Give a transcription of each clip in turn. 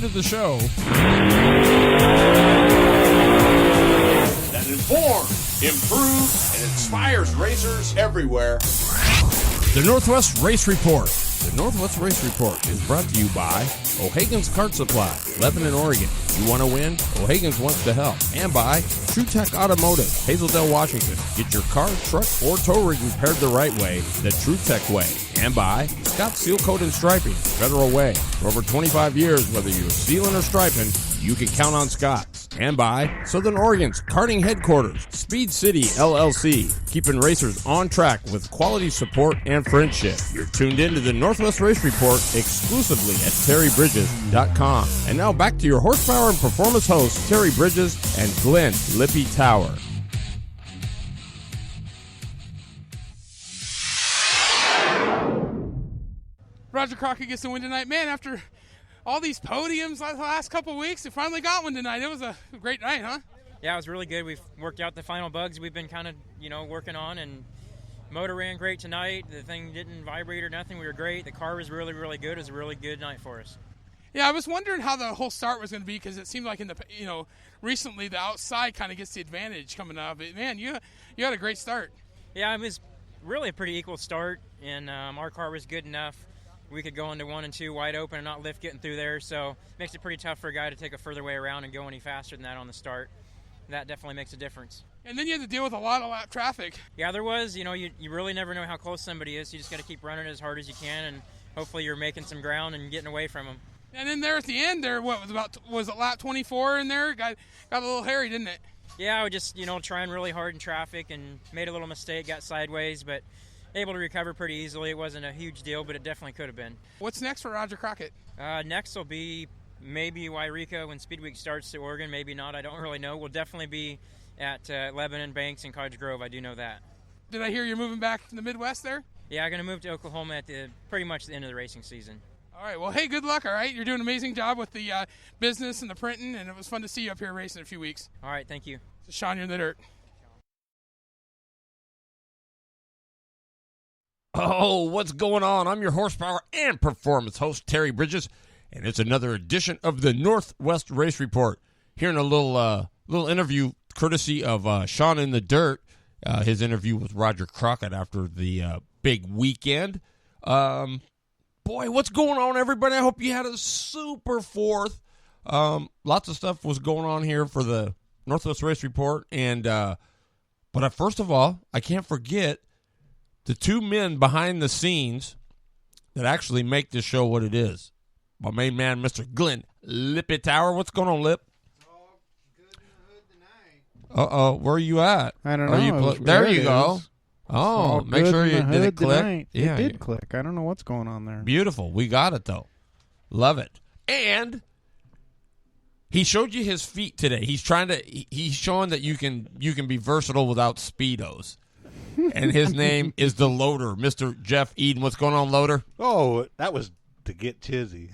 into the show that informs, improves, and inspires racers everywhere. The Northwest Race Report. The Northwest Race Report is brought to you by O'Hagan's Kart Supply, Lebanon, Oregon. You want to win? O'Hagan's wants to help. And by True Tech Automotive, Hazeldale, Washington. Get your car, truck, or tow rig repaired the right way, the True Tech way. And by Scott Seal Coat and Striping, Federal Way. For over 25 years, whether you're sealing or striping, you can count on Scott. And by Southern Oregon's karting headquarters, Speed City LLC, keeping racers on track with quality support and friendship. You're tuned in to the Northwest Race Report exclusively at terrybridges.com. And now back to your horsepower and performance hosts, Terry Bridges and Glenn Lippy Tower. Roger Crockett gets the win tonight. Man, after all these podiums the last couple of weeks, they finally got one tonight. It was a great night, huh? Yeah, it was really good. We've worked out the final bugs we've been kind of, working on, and motor ran great tonight. The thing didn't vibrate or nothing. We were great. The car was really, really good. It was a really good night for us. Yeah, I was wondering how the whole start was going to be, because it seemed like recently the outside kind of gets the advantage coming out of it. Man, you had a great start. Yeah, it was really a pretty equal start, and our car was good enough. We could go into 1 and 2 wide open and not lift getting through there, so it makes it pretty tough for a guy to take a further way around and go any faster than that on the start. That definitely makes a difference. And then you had to deal with a lot of lap traffic. Yeah, there was. You really never know how close somebody is. You just got to keep running as hard as you can, and hopefully you're making some ground and getting away from them. And then there at the end, was it lap 24 in there? Got a little hairy, didn't it? Yeah, I was just trying really hard in traffic and made a little mistake, got sideways, but able to recover pretty easily. It wasn't a huge deal, but it definitely could have been. What's next for Roger Crockett? Next will be maybe Wairika when Speed Week starts to Oregon. Maybe not. I don't really know. We'll definitely be at Lebanon, Banks, and Cottage Grove. I do know that. Did I hear you're moving back to the Midwest there? Yeah, I'm going to move to Oklahoma at pretty much the end of the racing season. All right. Well, hey, good luck, all right? You're doing an amazing job with the business and the printing, and it was fun to see you up here racing in a few weeks. All right. Thank you. So, Sean, you're in the dirt. Oh, what's going on? I'm your horsepower and performance host, Terry Bridges, and it's another edition of the Northwest Race Report. Here in a little interview courtesy of Sean in the Dirt, his interview with Roger Crockett after the big weekend. Boy, what's going on, everybody? I hope you had a super fourth. Lots of stuff was going on here for the Northwest Race Report, and but first of all, I can't forget the two men behind the scenes that actually make this show what it is. My main man, Mr. Glenn Lippy Tower. What's going on, Lip? It's all good in the hood tonight. Uh-oh, where are you at? I don't know. There you go. Oh, make sure you did it click. Tonight. Yeah, it did click. I don't know what's going on there. Beautiful. We got it, though. Love it. And he showed you his feet today. He's showing that you can be versatile without Speedos. And his name is the Loader, Mr. Jeff Eden. What's going on, Loader? Oh, that was to get Chizzy.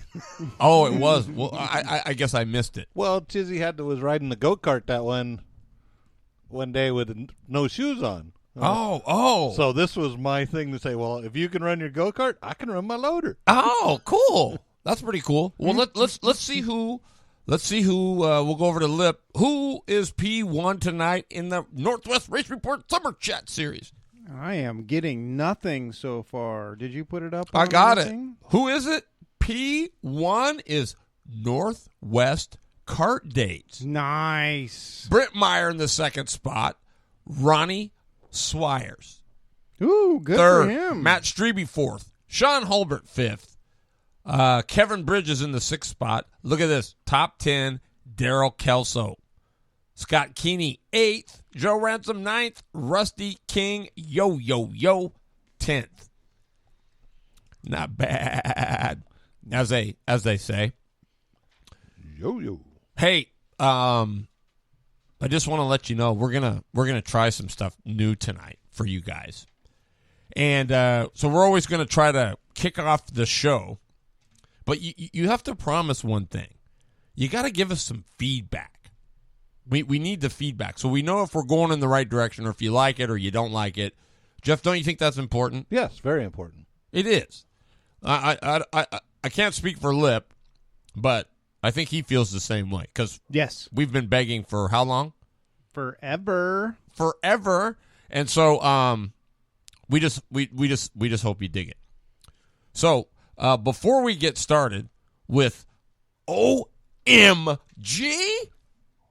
Oh, it was. Well, I guess I missed it. Well, Chizzy was riding the go-kart that one day with no shoes on. Oh. So this was my thing to say, well, if you can run your go-kart, I can run my Loader. Oh, cool. That's pretty cool. Well, let's see who. Let's see who. We'll go over to Lip. Who is P1 tonight in the Northwest Race Report Summer Chat Series? I am getting nothing so far. Did you put it up? I got anything? It. Who is it? P1 is Northwest Kart Dates. Nice. Britt Meyer in the second spot. Ronnie Swires. Ooh, good third. For him. Matt Strebe fourth. Sean Hulbert fifth. Kevin Bridges in the sixth spot. Look at this. Top 10, Daryl Kelso. Scott Keeney, 8th. Joe Ransom, 9th. Rusty King, 10th. Not bad, as they say. Yo. Hey, I just want to let you know we're gonna try some stuff new tonight for you guys, and so we're always gonna try to kick off the show, but you have to promise one thing. You got to give us some feedback. We need the feedback so we know if we're going in the right direction or if you like it or you don't like it. Jeff, don't you think that's important? Yes, very important. It is. I can't speak for Lip, but I think he feels the same way because Yes. we've been begging for how long? Forever. And so we just hope you dig it. So before we get started with OMG,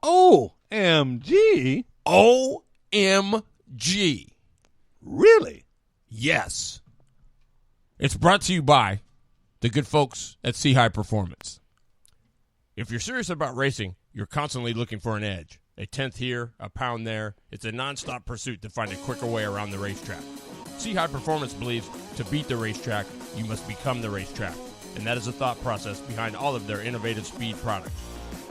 OMG, Really? yes, it's brought to you by the good folks at Sea High Performance. If you're serious about racing, you're constantly looking for an edge. A tenth here, a pound there. It's a nonstop pursuit to find a quicker way around the racetrack. Sea High Performance believes to beat the racetrack, you must become the racetrack. And that is the thought process behind all of their innovative speed products.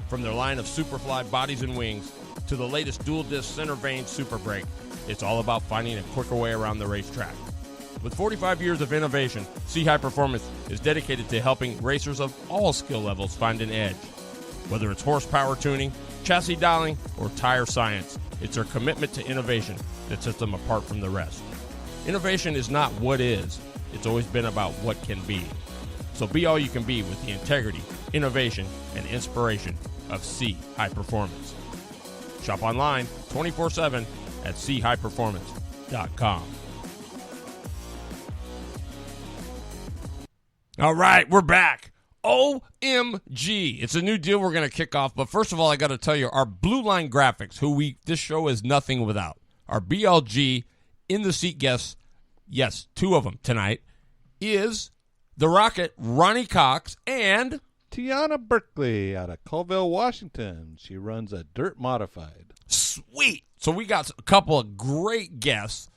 From their line of Superfly bodies and wings to the latest dual-disc center vane Super Brake, it's all about finding a quicker way around the racetrack. With 45 years of innovation, Sea High Performance is dedicated to helping racers of all skill levels find an edge. Whether it's horsepower tuning, chassis dialing, or tire science, it's their commitment to innovation that sets them apart from the rest. Innovation is not what is, it's always been about what can be. So be all you can be with the integrity, innovation, and inspiration of Sea High Performance. Shop online 24/7 at seahighperformance.com. All right, we're back. OMG. It's a new deal we're going to kick off. But first of all, I got to tell you, our Blue Line Graphics, this show is nothing without. Our BLG in the seat guests, yes, 2 of them tonight, is the Rocket Ronnie Cox and Tiana Berkeley out of Colville, Washington. She runs a dirt modified. Sweet. So we got a couple of great guests.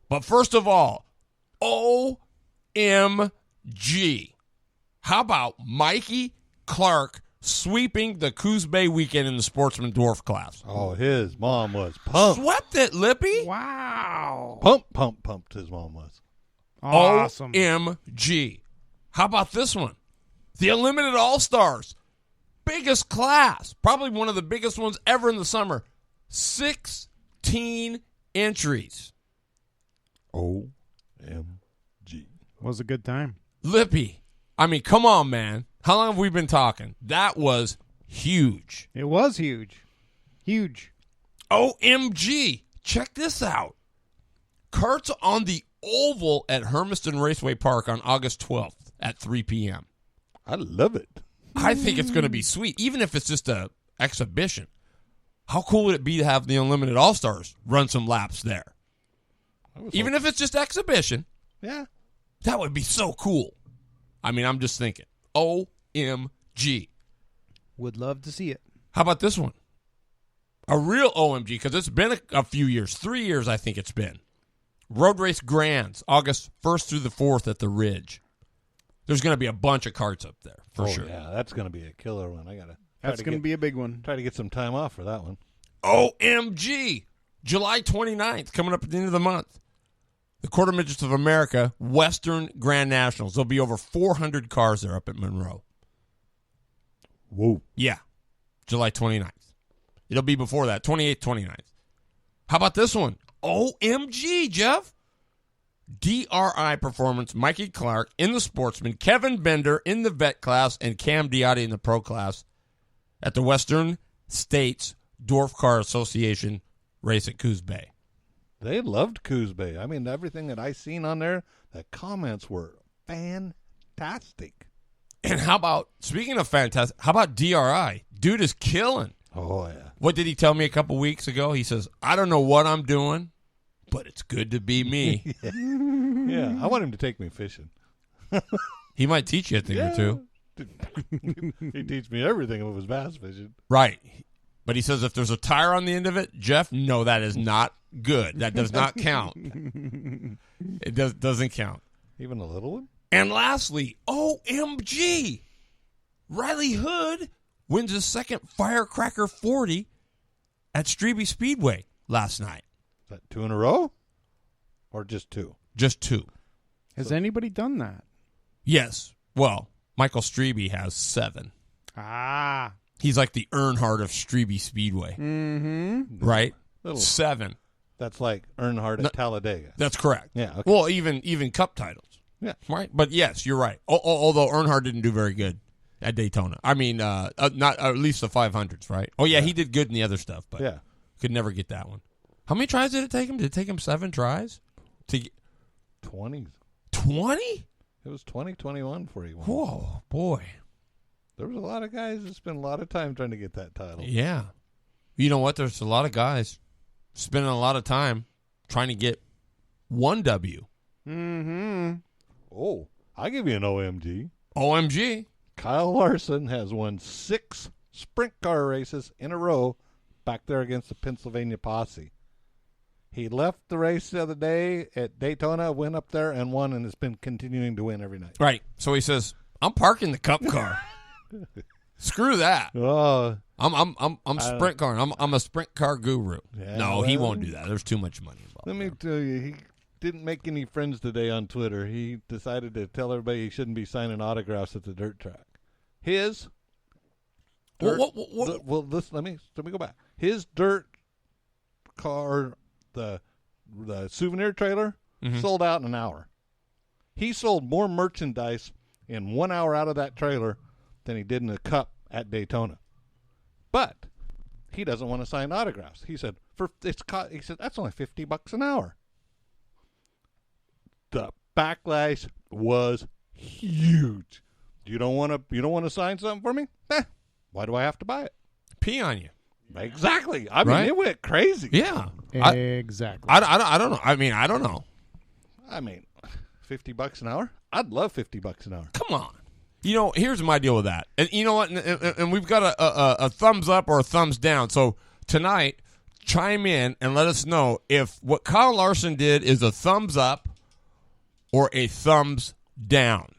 But first of all, OMG. How about Mikey Clark sweeping the Coos Bay weekend in the Sportsman Dwarf class? Oh, his mom was pumped. Swept it, Lippy. Wow. Pumped his mom was. Awesome. OMG. How about this one? The Unlimited All-Stars. Biggest class. Probably one of the biggest ones ever in the summer. 16 entries. OMG. Was a good time. Lippy. I mean, come on, man. How long have we been talking? That was huge. It was huge. Huge. OMG. Check this out. Karts on the Oval at Hermiston Raceway Park on August 12th at 3 p.m. I love it. I think it's going to be sweet, even if it's just a exhibition. How cool would it be to have the Unlimited All-Stars run some laps there? Even if it's just exhibition. Yeah. That would be so cool. I mean, I'm just thinking. OMG. Would love to see it. How about this one? A real OMG, because it's been a few years. 3 years, I think it's been. Road Race Grands, August 1st through the 4th at the Ridge. There's going to be a bunch of karts up there, for sure. Yeah, that's going to be a killer one. That's going to be a big one. Try to get some time off for that one. OMG. July 29th, coming up at the end of the month. The Quarter Midgets of America Western Grand Nationals. There'll be over 400 cars there up at Monroe. Whoa. Yeah, July 29th. It'll be before that, 28th, 29th. How about this one? OMG, Jeff. DRI Performance, Mikey Clark in the Sportsman, Kevin Bender in the Vet class, and Cam Diotti in the Pro class at the Western States Dwarf Car Association race at Coos Bay. They loved Coos Bay. I mean, everything that I seen on there, the comments were fantastic. And how about, speaking of fantastic, how about DRI? Dude is killing. Oh, yeah. What did he tell me a couple weeks ago? He says, I don't know what I'm doing, but it's good to be me. Yeah, I want him to take me fishing. He might teach you a thing or two. He'd teach me everything if it was bass fishing. Right. But he says if there's a tire on the end of it, Jeff, no, that is not good. That does not count. It doesn't count. Even a little one? And lastly, OMG, Riley Hood wins his second Firecracker 40 at Strebe Speedway last night. Is that 2 in a row? Or just 2? Just 2. Has anybody done that? Yes. Well, Michael Strebe has 7. Ah. He's like the Earnhardt of Strebe Speedway. Mm-hmm. Right? Little. 7. That's like Earnhardt at Talladega. That's correct. Yeah. Okay. Well, even Cup titles. Yeah. Right? But yes, you're right. Although Earnhardt didn't do very good at Daytona. I mean, not at least the 500s, right? Oh, yeah, he did good in the other stuff, but could never get that one. How many tries did it take him? Did it take him 7 tries? 20. 20? It was 2021 before he won. Whoa, boy. There was a lot of guys that spent a lot of time trying to get that title. Yeah. You know what? There's a lot of guys spending a lot of time trying to get one W. Mm-hmm. Oh, I'll give you an OMG. OMG. Kyle Larson has won 6 sprint car races in a row back there against the Pennsylvania Posse. He left the race the other day at Daytona, went up there and won, and has been continuing to win every night. Right. So he says, I'm parking the cup car. Screw that. Oh, I'm sprint car. I'm a sprint car guru. Yeah, no, he won't do that. There's too much money involved. let me tell you, he didn't make any friends today on Twitter. He decided to tell everybody he shouldn't be signing autographs at the dirt track. His dirt, let me go back. His dirt car, the souvenir trailer, sold out in an hour. He sold more merchandise in 1 hour out of that trailer than he did in the Cup at Daytona. But he doesn't want to sign autographs. He said that's only $50 an hour. The backlash was huge. You don't want to sign something for me? Why do I have to buy it? Pee on you. Exactly. I mean, it went crazy. Yeah. Exactly. I don't know. I mean, I don't know. I mean, $50 an hour? I'd love $50 an hour. Come on. You know, here's my deal with that. And you know what? And we've got a thumbs up or a thumbs down. So tonight, chime in and let us know if what Kyle Larson did is a thumbs up or a thumbs down.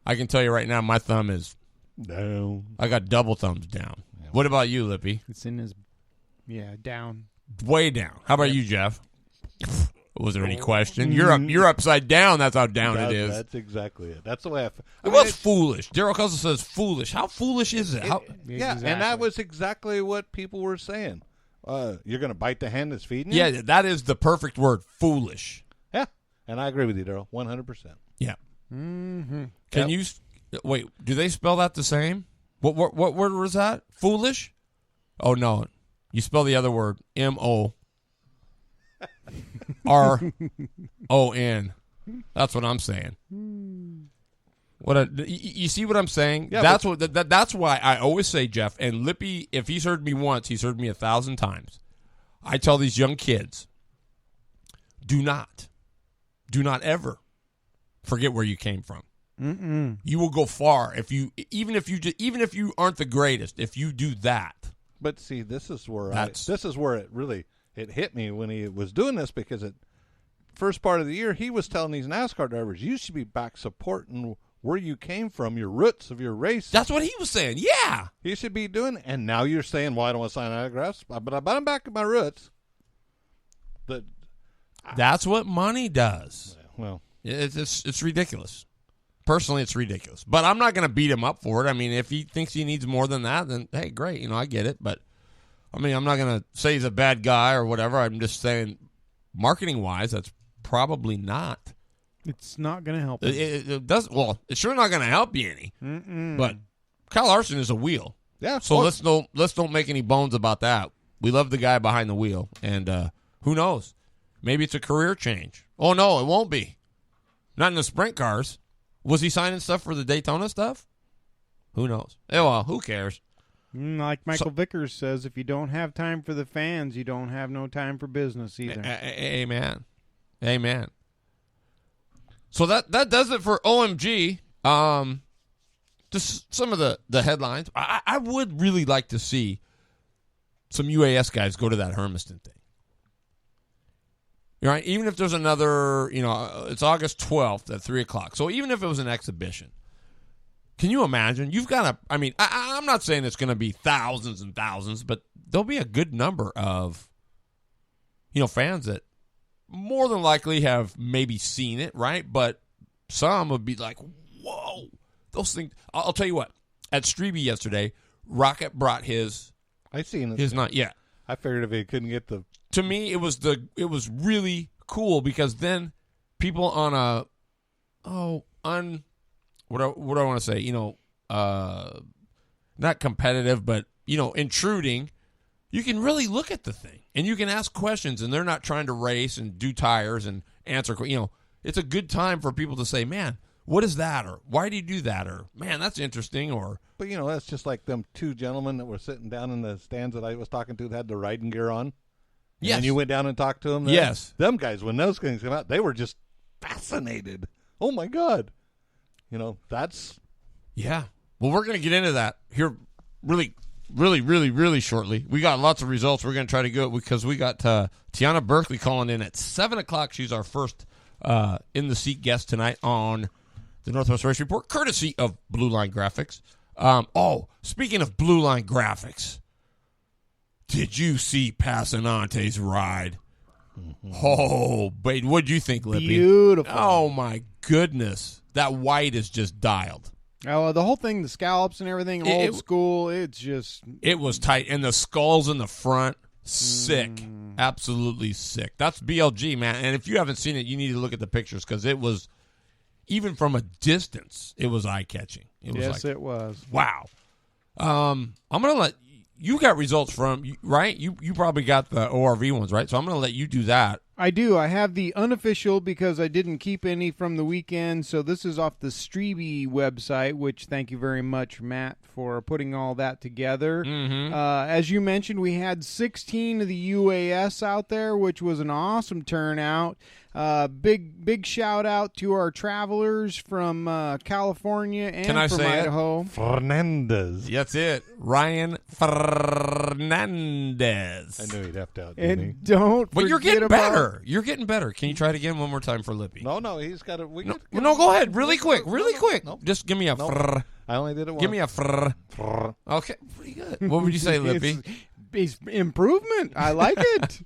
I can tell you right now, my thumb is down. I got double thumbs down. Yeah. What about you, Lippy? It's in his, down. Way down. How about you, Jeff? Was there any question? You're upside down. That's how down it is. That's exactly it. That's the way it was foolish. Daryl Cousin says foolish. How foolish is it? Exactly. And that was exactly what people were saying. You're going to bite the hand that's feeding you? Yeah, that is the perfect word, foolish. Yeah, and I agree with you, Daryl, 100%. Yeah. Mm-hmm. Can you wait? Do they spell that the same? What word was that? Foolish? Oh no, you spell the other word MORON. That's what I'm saying. You see what I'm saying? Yeah, that's why I always say, Jeff, and Lippy, if he's heard me once, he's heard me 1,000 times. I tell these young kids, do not ever forget where you came from. Mm-mm. You will go far even if you aren't the greatest. If you do that, but see, this is where it really hit me when he was doing this, because at first part of the year he was telling these NASCAR drivers, you should be back supporting where you came from, your roots of your race. That's what he was saying. Yeah, you should be doing. And now you're saying, well, I don't want to sign autographs, but I'm back at my roots. That's what money does. Well, it's ridiculous. Personally, it's ridiculous. But I'm not going to beat him up for it. I mean, if he thinks he needs more than that, then, hey, great. I get it. But, I mean, I'm not going to say he's a bad guy or whatever. I'm just saying, marketing-wise, that's probably not. It's not going to help. It does. Well, it's sure not going to help you any. Mm-mm. But Kyle Larson is a wheel. Yeah. So let's don't make any bones about that. We love the guy behind the wheel. And who knows? Maybe it's a career change. Oh, no, it won't be. Not in the sprint cars. Was he signing stuff for the Daytona stuff? Who knows? Well, who cares? Like Michael Vickers says, if you don't have time for the fans, you don't have no time for business either. Amen. So that does it for OMG. Just some of the headlines. I would really like to see some UAS guys go to that Hermiston thing. Right? Even if there's another, it's August 12th at 3 o'clock. So even if it was an exhibition, can you imagine? You've got I'm not saying it's going to be thousands and thousands, but there'll be a good number of, fans that more than likely have maybe seen it, right? But some would be like, whoa, those things. I'll tell you what, at Strebe yesterday, Rocket brought his. I seen it. His not yet. I figured if he couldn't get the. To me, it was really cool, because then people on what do I want to say? not competitive, but, intruding, you can really look at the thing and you can ask questions, and they're not trying to race and do tires and answer. It's a good time for people to say, man, what is that? Or why do you do that? Or, man, that's interesting. But, that's just like them two gentlemen that were sitting down in the stands that I was talking to that had the riding gear on. Yes. And you went down and talked to them? Yes. Them guys, when those things came out, they were just fascinated. Oh, my God. That's... Yeah. Well, we're going to get into that here really, really, really, really shortly. We got lots of results. We're going to try to go because we got Tiana Berkeley calling in at 7 o'clock. She's our first in-the-seat guest tonight on the Northwest Race Report, courtesy of Blue Line Graphics. Speaking of Blue Line Graphics, did you see Passanante's ride? Mm-hmm. Oh, but what'd you think, Lippy? Beautiful. Oh, my goodness. That white is just dialed. Oh, the whole thing, the scallops and everything, old school, it's just... It was tight. And the skulls in the front, sick. Absolutely sick. That's BLG, man. And if you haven't seen it, you need to look at the pictures because it was, even from a distance, it was eye-catching. It was. Wow. I'm going to let... You got results from, right? You probably got the ORV ones, right? So I'm going to let you do that. I do. I have the unofficial because I didn't keep any from the weekend. So this is off the Strebe website, which thank you very much, Matt, for putting all that together. Mm-hmm. As you mentioned, we had 16 of the UAS out there, which was an awesome turnout. Big shout out to our travelers from California and Can I from say Idaho. Fernandez. That's it. Ryan Fernandez. I knew he'd have to outdo me. And don't But you're forget getting about better. You're getting better. Can you try it again one more time for Lippy? No, he's got to... No, go ahead. Really quick. No. Just give me a frrr. I only did it once. Give me a frrr. Okay. Pretty good. What would you say, Lippy? It's improvement. I like it.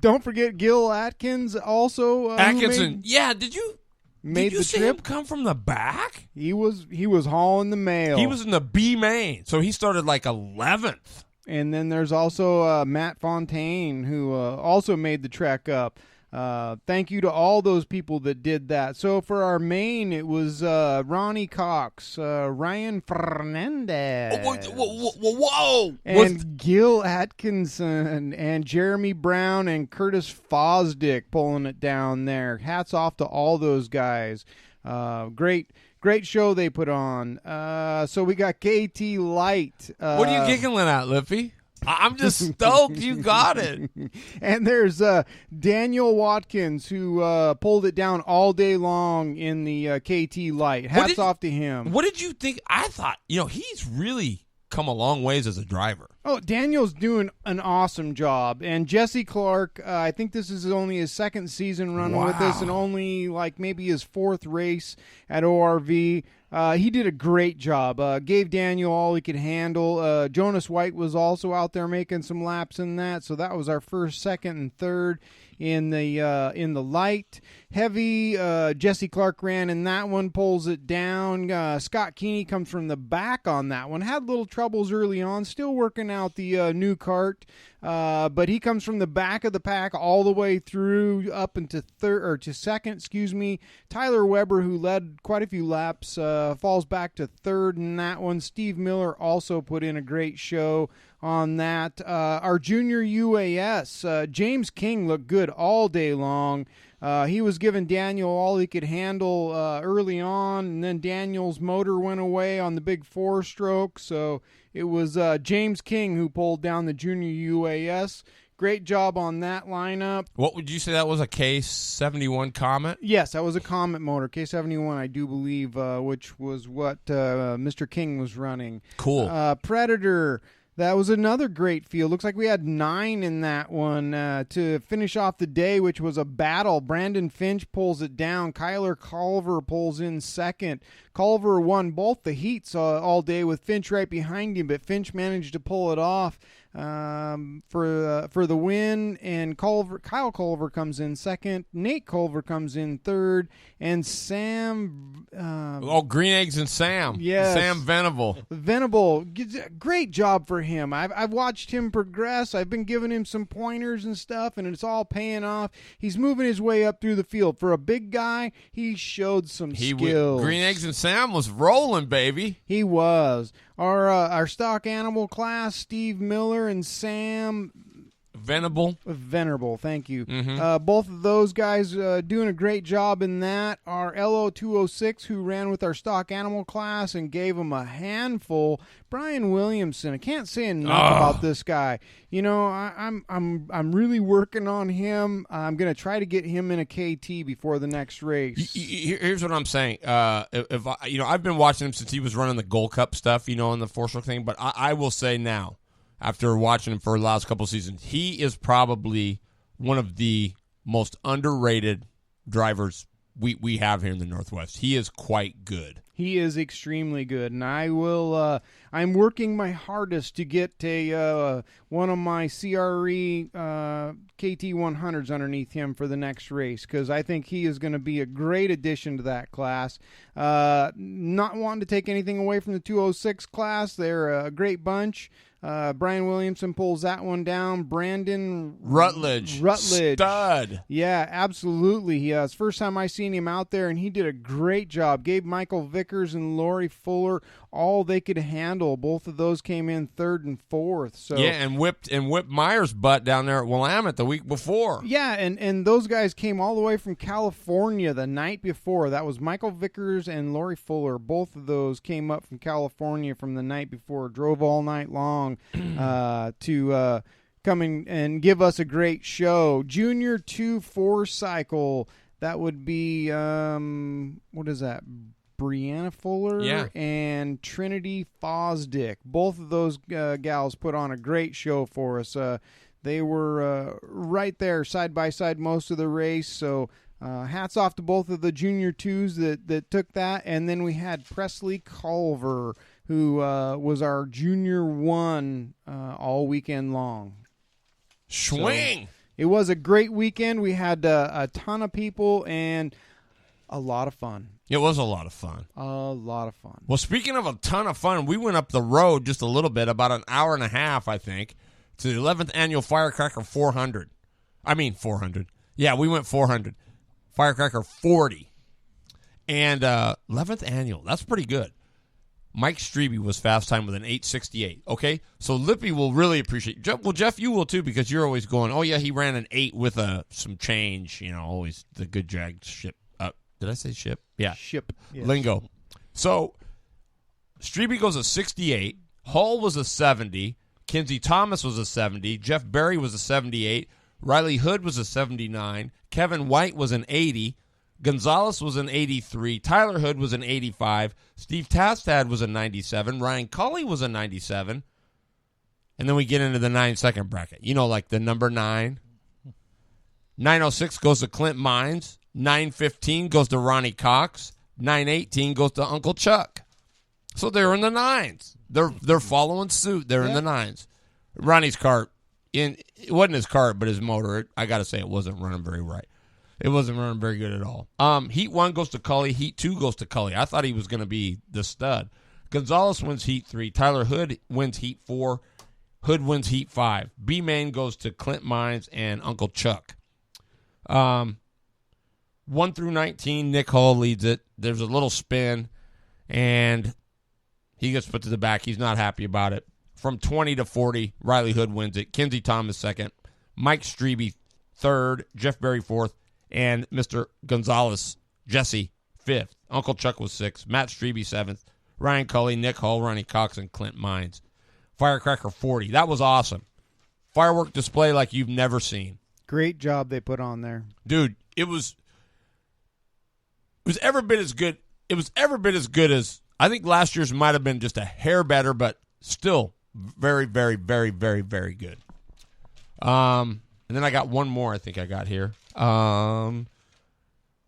Don't forget Gil Atkins also. Atkinson. Did you see trip. him come from the back? He was hauling the mail. He was in the B main, so he started like 11th. And then there's also Matt Fontaine, who also made the trek up. Thank you to all those people that did that. So for our main, it was Ronnie Cox, Ryan Fernandez, Whoa! and Gil Atkinson, and Jeremy Brown, and Curtis Fosdick pulling it down there. Hats off to all those guys. Great show they put on. So we got KT Light. What are you giggling at, Lippy? I'm just stoked you got it. And there's Daniel Watkins, who pulled it down all day long in the KT Light. Hats off to him. What did you think? I thought, he's really come a long ways as a driver. Oh, Daniel's doing an awesome job. And Jesse Clark, I think this is only his second season running with us, and only maybe his fourth race at ORV. He did a great job. Gave Daniel all he could handle. Jonas White was also out there making some laps in that. So that was our first, second, and third in the light. Heavy, Jesse Clark ran in that one, pulls it down. Scott Keeney comes from the back on that one. Had little troubles early on, still working out the new kart. But he comes from the back of the pack all the way through up into second. Tyler Weber, who led quite a few laps, falls back to third in that one. Steve Miller also put in a great show on that. Our junior UAS, James King looked good all day long. He was giving Daniel all he could handle early on, and then Daniel's motor went away on the big 4-stroke, so it was James King who pulled down the junior UAS. Great job on that lineup. What would you say that was, a K71 Comet? Yes, that was a Comet motor, K71, I do believe, which was what Mr. King was running. Cool. Predator. That was another great field. Looks like we had 9 in that one to finish off the day, which was a battle. Brandon Finch pulls it down. Kyler Culver pulls in second. Culver won both the heats all day with Finch right behind him, but Finch managed to pull it off. for the win, and Kyle Culver comes in second. Nate Culver comes in third, and Sam. Green Eggs and Sam. Yes. Sam Venable. Great job for him. I've watched him progress. I've been giving him some pointers and stuff, and it's all paying off. He's moving his way up through the field. For a big guy, he showed some skills. Green Eggs and Sam was rolling, baby. He was. Our stock animal class, Steve Miller and Sam Venerable, thank you. Both of those guys doing a great job in that. Our LO206, who ran with our stock animal class and gave him a handful, Brian Williamson. I can't say enough about this guy. You know, I'm really working on him. I'm going to try to get him in a KT before the next race. Here's what I'm saying. I've been watching him since he was running the Gold Cup stuff, in the four-stroke thing. But I will say now, after watching him for the last couple of seasons, he is probably one of the most underrated drivers we have here in the Northwest. He is quite good. He is extremely good, and I will. I'm working my hardest to get one of my CRE KT 100s underneath him for the next race, because I think he is going to be a great addition to that class. Not wanting to take anything away from the 206 class, they're a great bunch. Brian Williamson pulls that one down. Brandon Rutledge. Stud. Yeah, absolutely. It's the first time I seen him out there, and he did a great job. Gave Michael Vickers and Lori Fuller all they could handle. Both of those came in third and fourth. So yeah, and whipped Myers' butt down there at Willamette the week before. Yeah, and those guys came all the way from California the night before. That was Michael Vickers and Lori Fuller. Both of those came up from California from the night before, drove all night long to come in and give us a great show. Junior 2-4 cycle, that would be, what is that? Brianna Fuller and Trinity Fosdick. Both of those gals put on a great show for us. They were right there side by side most of the race, so hats off to both of the junior twos that took that. And then we had Presley Culver, who was our junior one all weekend long. Swing! So it was a great weekend. We had a ton of people and a lot of fun. It was a lot of fun. A lot of fun. Well, speaking of a ton of fun, we went up the road just a little bit, about an hour and a half, I think, to the 11th Annual Firecracker 400. I mean 400. Yeah, we went 400. Firecracker 40. And 11th Annual, that's pretty good. Mike Strebe was fast time with an 8:68. Okay, so Lippy will really appreciate. Jeff, you will too, because you're always going, oh yeah, he ran an 8 with some change. Always the good drag ship. Did I say ship? Yeah, ship. Yes. Lingo. So Strebe goes a 68. Hall was a 70. Kinsey Thomas was a 70. Jeff Berry was a 78. Riley Hood was a 79. Kevin White was an 80. Gonzalez was an 83. Tyler Hood was an 85. Steve Tastad was a 97. Ryan Culley was a 97. And then we get into the 9-second bracket. Like the number 9. 906 goes to Clint Mines. 915 goes to Ronnie Cox. 918 goes to Uncle Chuck. So they're in the 9s. They're following suit. They're in the 9s. Ronnie's cart, it wasn't his cart, but his motor, I got to say, it wasn't running very right. It wasn't running very good at all. Heat 1 goes to Culley. Heat 2 goes to Culley. I thought he was going to be the stud. Gonzalez wins Heat 3. Tyler Hood wins Heat 4. Hood wins Heat 5. B-Main goes to Clint Mines and Uncle Chuck. 1 through 19, Nick Hull leads it. There's a little spin, and he gets put to the back. He's not happy about it. From 20 to 40, Riley Hood wins it. Kinsey Thomas second. Mike Strebe third. Jeff Berry fourth. And Mr. Gonzalez, Jesse, fifth. Uncle Chuck was sixth. Matt Strebe seventh. Ryan Culley, Nick Hull, Ronnie Cox, and Clint Mines. Firecracker 40. That was awesome. Firework display like you've never seen. Great job they put on there. Dude, it was every bit as good. It was every bit as good as, I think last year's might have been just a hair better, but still very, very, very, very, very good. And then I got one more I think I got here.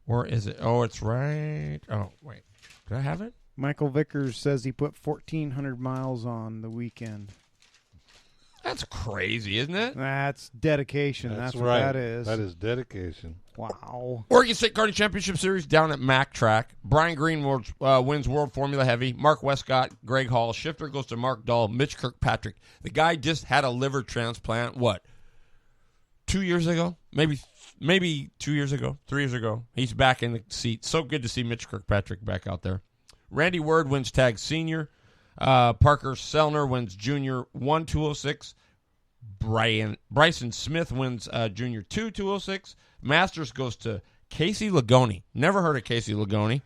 Where is it? Oh, it's right. Oh, wait. Did I have it? Michael Vickers says he put 1,400 miles on the weekend. That's crazy, isn't it? That's dedication. That's what right. that is. That is dedication. Wow. Oregon State Karting Championship Series down at Mack Track. Brian Green wins World Formula Heavy. Mark Westcott, Greg Hall. Shifter goes to Mark Dahl, Mitch Kirkpatrick. The guy just had a liver transplant, 2 years ago? Maybe 2 years ago, 3 years ago. He's back in the seat. So good to see Mitch Kirkpatrick back out there. Randy Word wins Tag Senior. Parker Sellner wins Junior 1 206. Bryson Smith wins Junior 2 206. Masters goes to Casey Lagoni. Never heard of Casey Lagoni.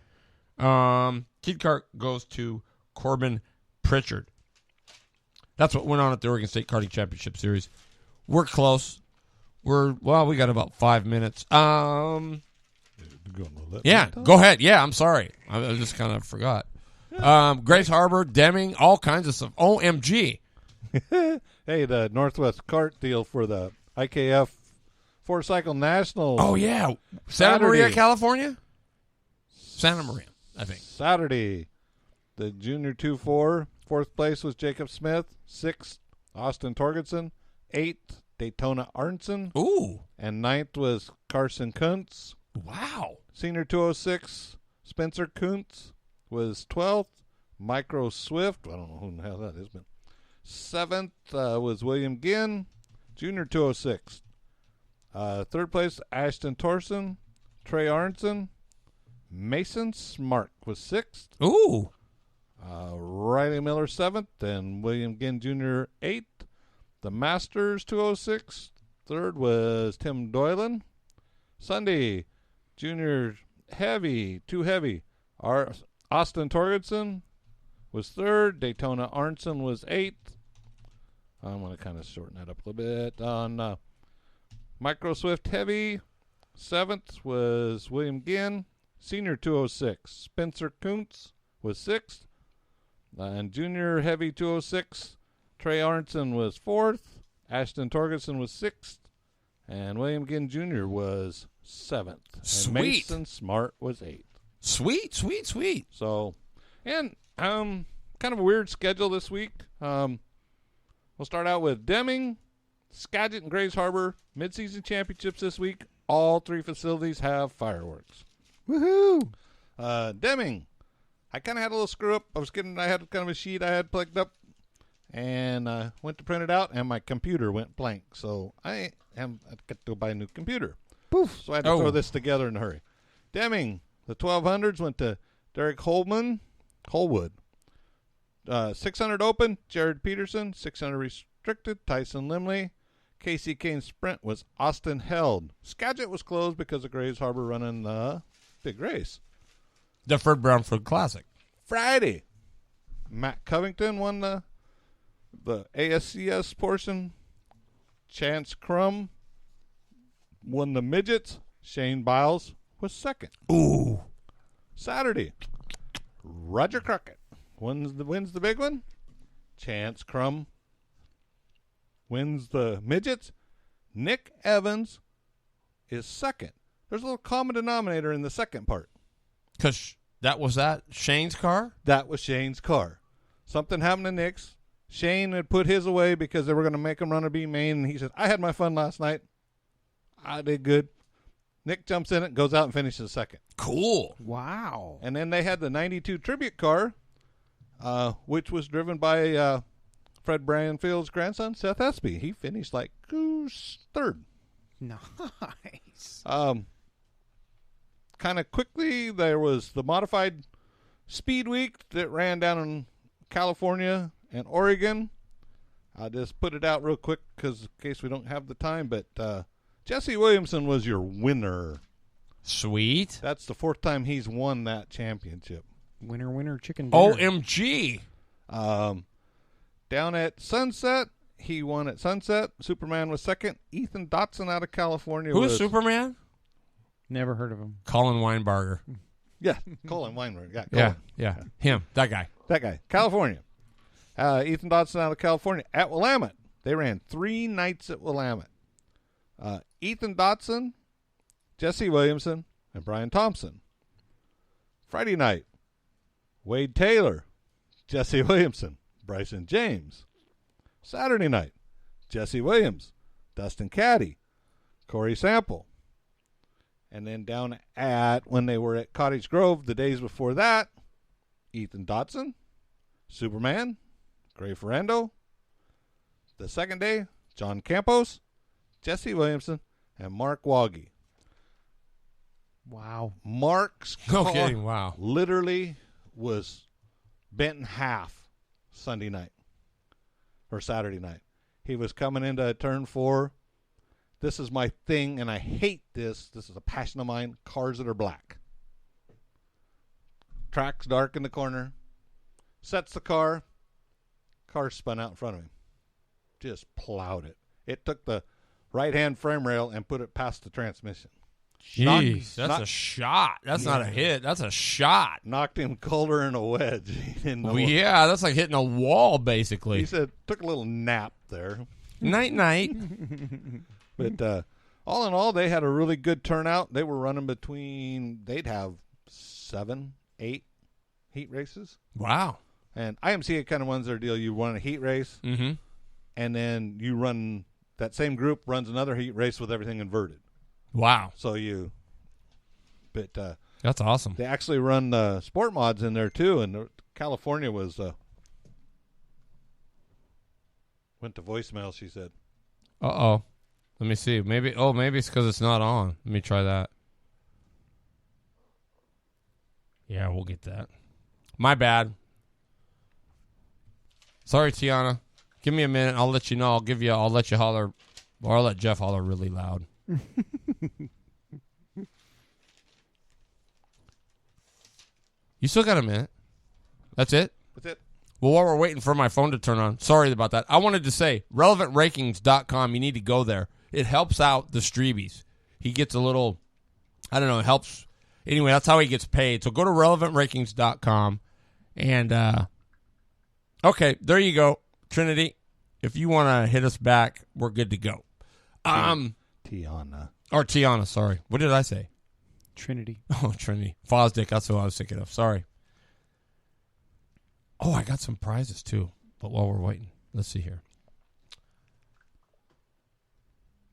Kid Kart goes to Corbin Pritchard. That's what went on at the Oregon State Karting Championship Series. We're close. We got about 5 minutes. Yeah, go ahead. Yeah, I'm sorry. I just kind of forgot. Grace Harbor, Deming, all kinds of stuff. OMG. Hey, the Northwest Kart deal for the IKF Four-Cycle Nationals. Oh, yeah. Santa Maria, California? Santa Maria, I think. Saturday. The Junior 2-4. Fourth place was Jacob Smith. Sixth, Austin Torgerson. Eighth, Daytona Arnson. Ooh. And ninth was Carson Kuntz. Wow. Senior 206, Spencer Kuntz was 12th. Micro Swift, I don't know who the hell that is, but 7th was William Ginn. Junior 206. Third place, Ashton Torson. Trey Arnson. Mason Smart was 6th. Ooh. Riley Miller 7th. And William Ginn Jr. 8th. The Masters 206. Third was Tim Doylan. Sunday, Junior Heavy, too heavy. Austin Torgerson was 3rd. Daytona Arnson was 8th. I'm going to kind of shorten that up a little bit. On Micro Swift Heavy, 7th was William Ginn. Senior 206, Spencer Kuntz was 6th. And Junior Heavy 206, Trey Arnson was 4th. Ashton Torgerson was 6th. And William Ginn Jr. was 7th. Sweet. And Mason Smart was 8th. Sweet. So, and kind of a weird schedule this week. We'll start out with Deming, Skagit, and Grays Harbor midseason championships this week. All 3 facilities have fireworks. Woohoo! Deming, I kind of had a little screw up. I had kind of a sheet I had plugged up, and went to print it out, and my computer went blank. So I got to go buy a new computer. Poof! So I had to throw this together in a hurry. Deming, the 1200s went to Derek Holwood. 600 open, Jared Peterson. 600 restricted, Tyson Limley. Casey Kane Sprint was Austin Held. Skagit was closed because of Grays Harbor running the big race. The Fred Brownfield Classic. Friday, Matt Covington won the ASCS portion. Chance Crum won the midgets. Shane Biles was 2nd. Ooh. Saturday, Roger Crockett wins the big one. Chance Crum wins the midgets. Nick Evans is 2nd. There's a little common denominator in the second part. Because that was Shane's car? That was Shane's car. Something happened to Nick's. Shane had put his away because they were going to make him run a B main, and he said, I had my fun last night. I did good. Nick jumps in it, goes out and finishes 2nd. Cool. Wow. And then they had the 92 tribute car, which was driven by Fred Brandfield's grandson, Seth Espy. He finished like 3rd. Nice. Kind of quickly, there was the modified speed week that ran down in California and Oregon. I'll just put it out real quick because in case we don't have the time, but Jesse Williamson was your winner. Sweet. That's the 4th time he's won that championship. Winner, chicken dinner. OMG. Down at Sunset, he won at Sunset. Superman was 2nd. Ethan Dotson out of California Who's Superman? Never heard of him. Colin Weinbarger. Yeah, Colin Weinberg. Yeah, Colin. Yeah. Him. That guy. That guy. California. Ethan Dotson out of California. At Willamette. They ran 3 nights at Willamette. Ethan Dotson, Jesse Williamson, and Brian Thompson. Friday night, Wade Taylor, Jesse Williamson, Bryson James. Saturday night, Jesse Williams, Dustin Caddy, Corey Sample. And then down at, when they were at Cottage Grove the days before that, Ethan Dotson, Superman, Gray Ferrando. The second day, John Campos, Jesse Williamson, and Mark Woggy. Wow. Mark's car Okay, wow. literally was bent in half Sunday night or Saturday night. He was coming into turn 4. This is my thing, and I hate this. This is a passion of mine. Cars that are black. Track's dark in the corner. Sets the car. Car spun out in front of him. Just plowed it. It took the right-hand frame rail and put it past the transmission. Jeez, that's a shot. That's not a hit. That's a shot. Knocked him colder than a wedge. He didn't know Well, yeah, that's like hitting a wall, basically. He said, took a little nap there. Night-night. But all in all, they had a really good turnout. They were running they'd have 7, 8 heat races. Wow. And IMCA kind of runs their deal. You run a heat race, and then that same group runs another heat race with everything inverted. Wow. So that's awesome. They actually run sport mods in there too, and California went to voicemail, she said. Uh-oh. Let me see. Maybe it's because it's not on. Let me try that. Yeah, we'll get that. My bad. Sorry, Tiana. Give me a minute. I'll let you know. I'll let you holler, or I'll let Jeff holler really loud. You still got a minute. That's it? That's it. Well, while we're waiting for my phone to turn on, sorry about that. I wanted to say, relevantrankings.com, you need to go there. It helps out the Streebies. He gets a little, I don't know, it helps. Anyway, that's how he gets paid. So go to relevantrankings.com. And, okay, there you go. Trinity, if you want to hit us back, we're good to go. Tiana. Or Tiana, sorry. What did I say? Trinity. Oh, Trinity. Fosdick, that's what I was thinking of. Sorry. Oh, I got some prizes, too. But while we're waiting, let's see here.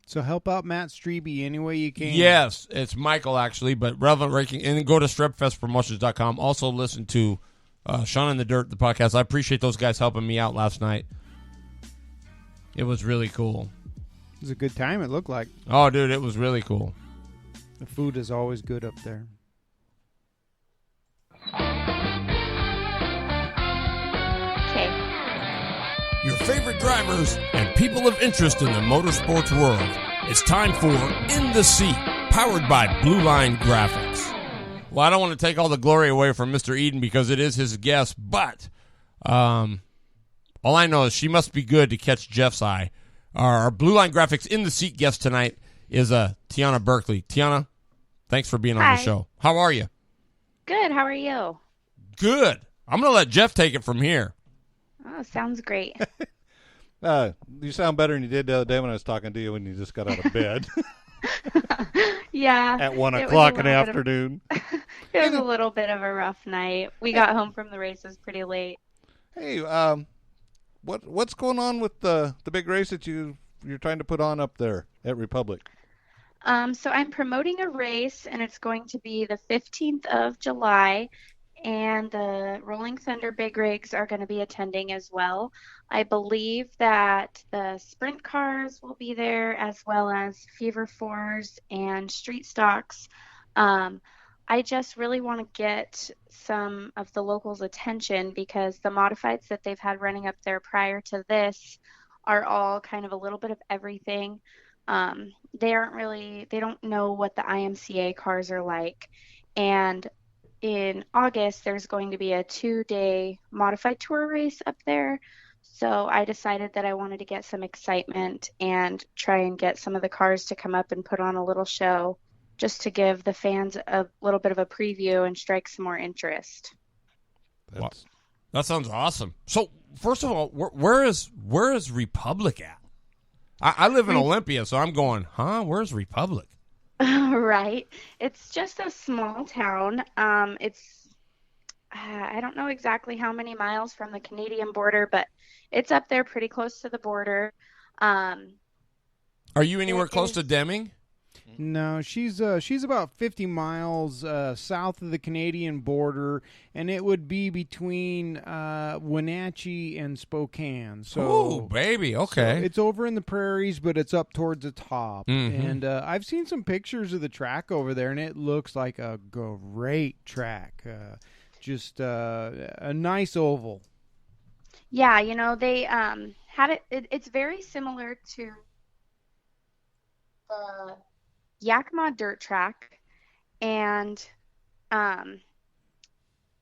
So help out Matt Strebe any way you can. Yes, it's Michael, actually, but Relevant Ranking. And then go to strepfestpromotions.com. Also listen to Sean in the Dirt, the podcast. I appreciate those guys helping me out last night. It was really cool. It was a good time, it looked like. Oh, dude, it was really cool. The food is always good up there. Okay. Your favorite drivers and people of interest in the motorsports world. It's time for In the Seat, powered by Blue Line Graphics. Well, I don't want to take all the glory away from Mr. Eden because it is his guest, but all I know is she must be good to catch Jeff's eye. Our Blue Line Graphics In the Seat guest tonight is Tiana Berkeley. Tiana, thanks for being on the show. How are you? Good. How are you? Good. I'm going to let Jeff take it from here. Oh, sounds great. You sound better than you did the other day when I was talking to you when you just got out of bed. Yeah. At 1 o'clock in the afternoon. It was a little bit of a rough night. We got home from the races pretty late. Hey, what's going on with the big race that you're trying to put on up there at Republic? So I'm promoting a race, and it's going to be the 15th of July, and the Rolling Thunder Big Rigs are going to be attending as well. I believe that the sprint cars will be there, as well as Fever 4s and street stocks. I just really want to get some of the locals' attention because the modifieds that they've had running up there prior to this are all kind of a little bit of everything. They don't know what the IMCA cars are like. And in August, there's going to be a 2-day modified tour race up there. So I decided that I wanted to get some excitement and try and get some of the cars to come up and put on a little show just to give the fans a little bit of a preview and strike some more interest. Wow. That sounds awesome. So, first of all, where is Republic at? I live in Olympia, so I'm going, where's Republic? Right. It's just a small town. It's I don't know exactly how many miles from the Canadian border, but it's up there pretty close to the border. Are you anywhere close to Deming? No, she's about 50 miles south of the Canadian border, and it would be between Wenatchee and Spokane. So, oh, baby, okay. So it's over in the prairies, but it's up towards the top. Mm-hmm. And I've seen some pictures of the track over there, and it looks like a great track. Just a nice oval. Yeah, they had it's very similar to the Yakima dirt track, and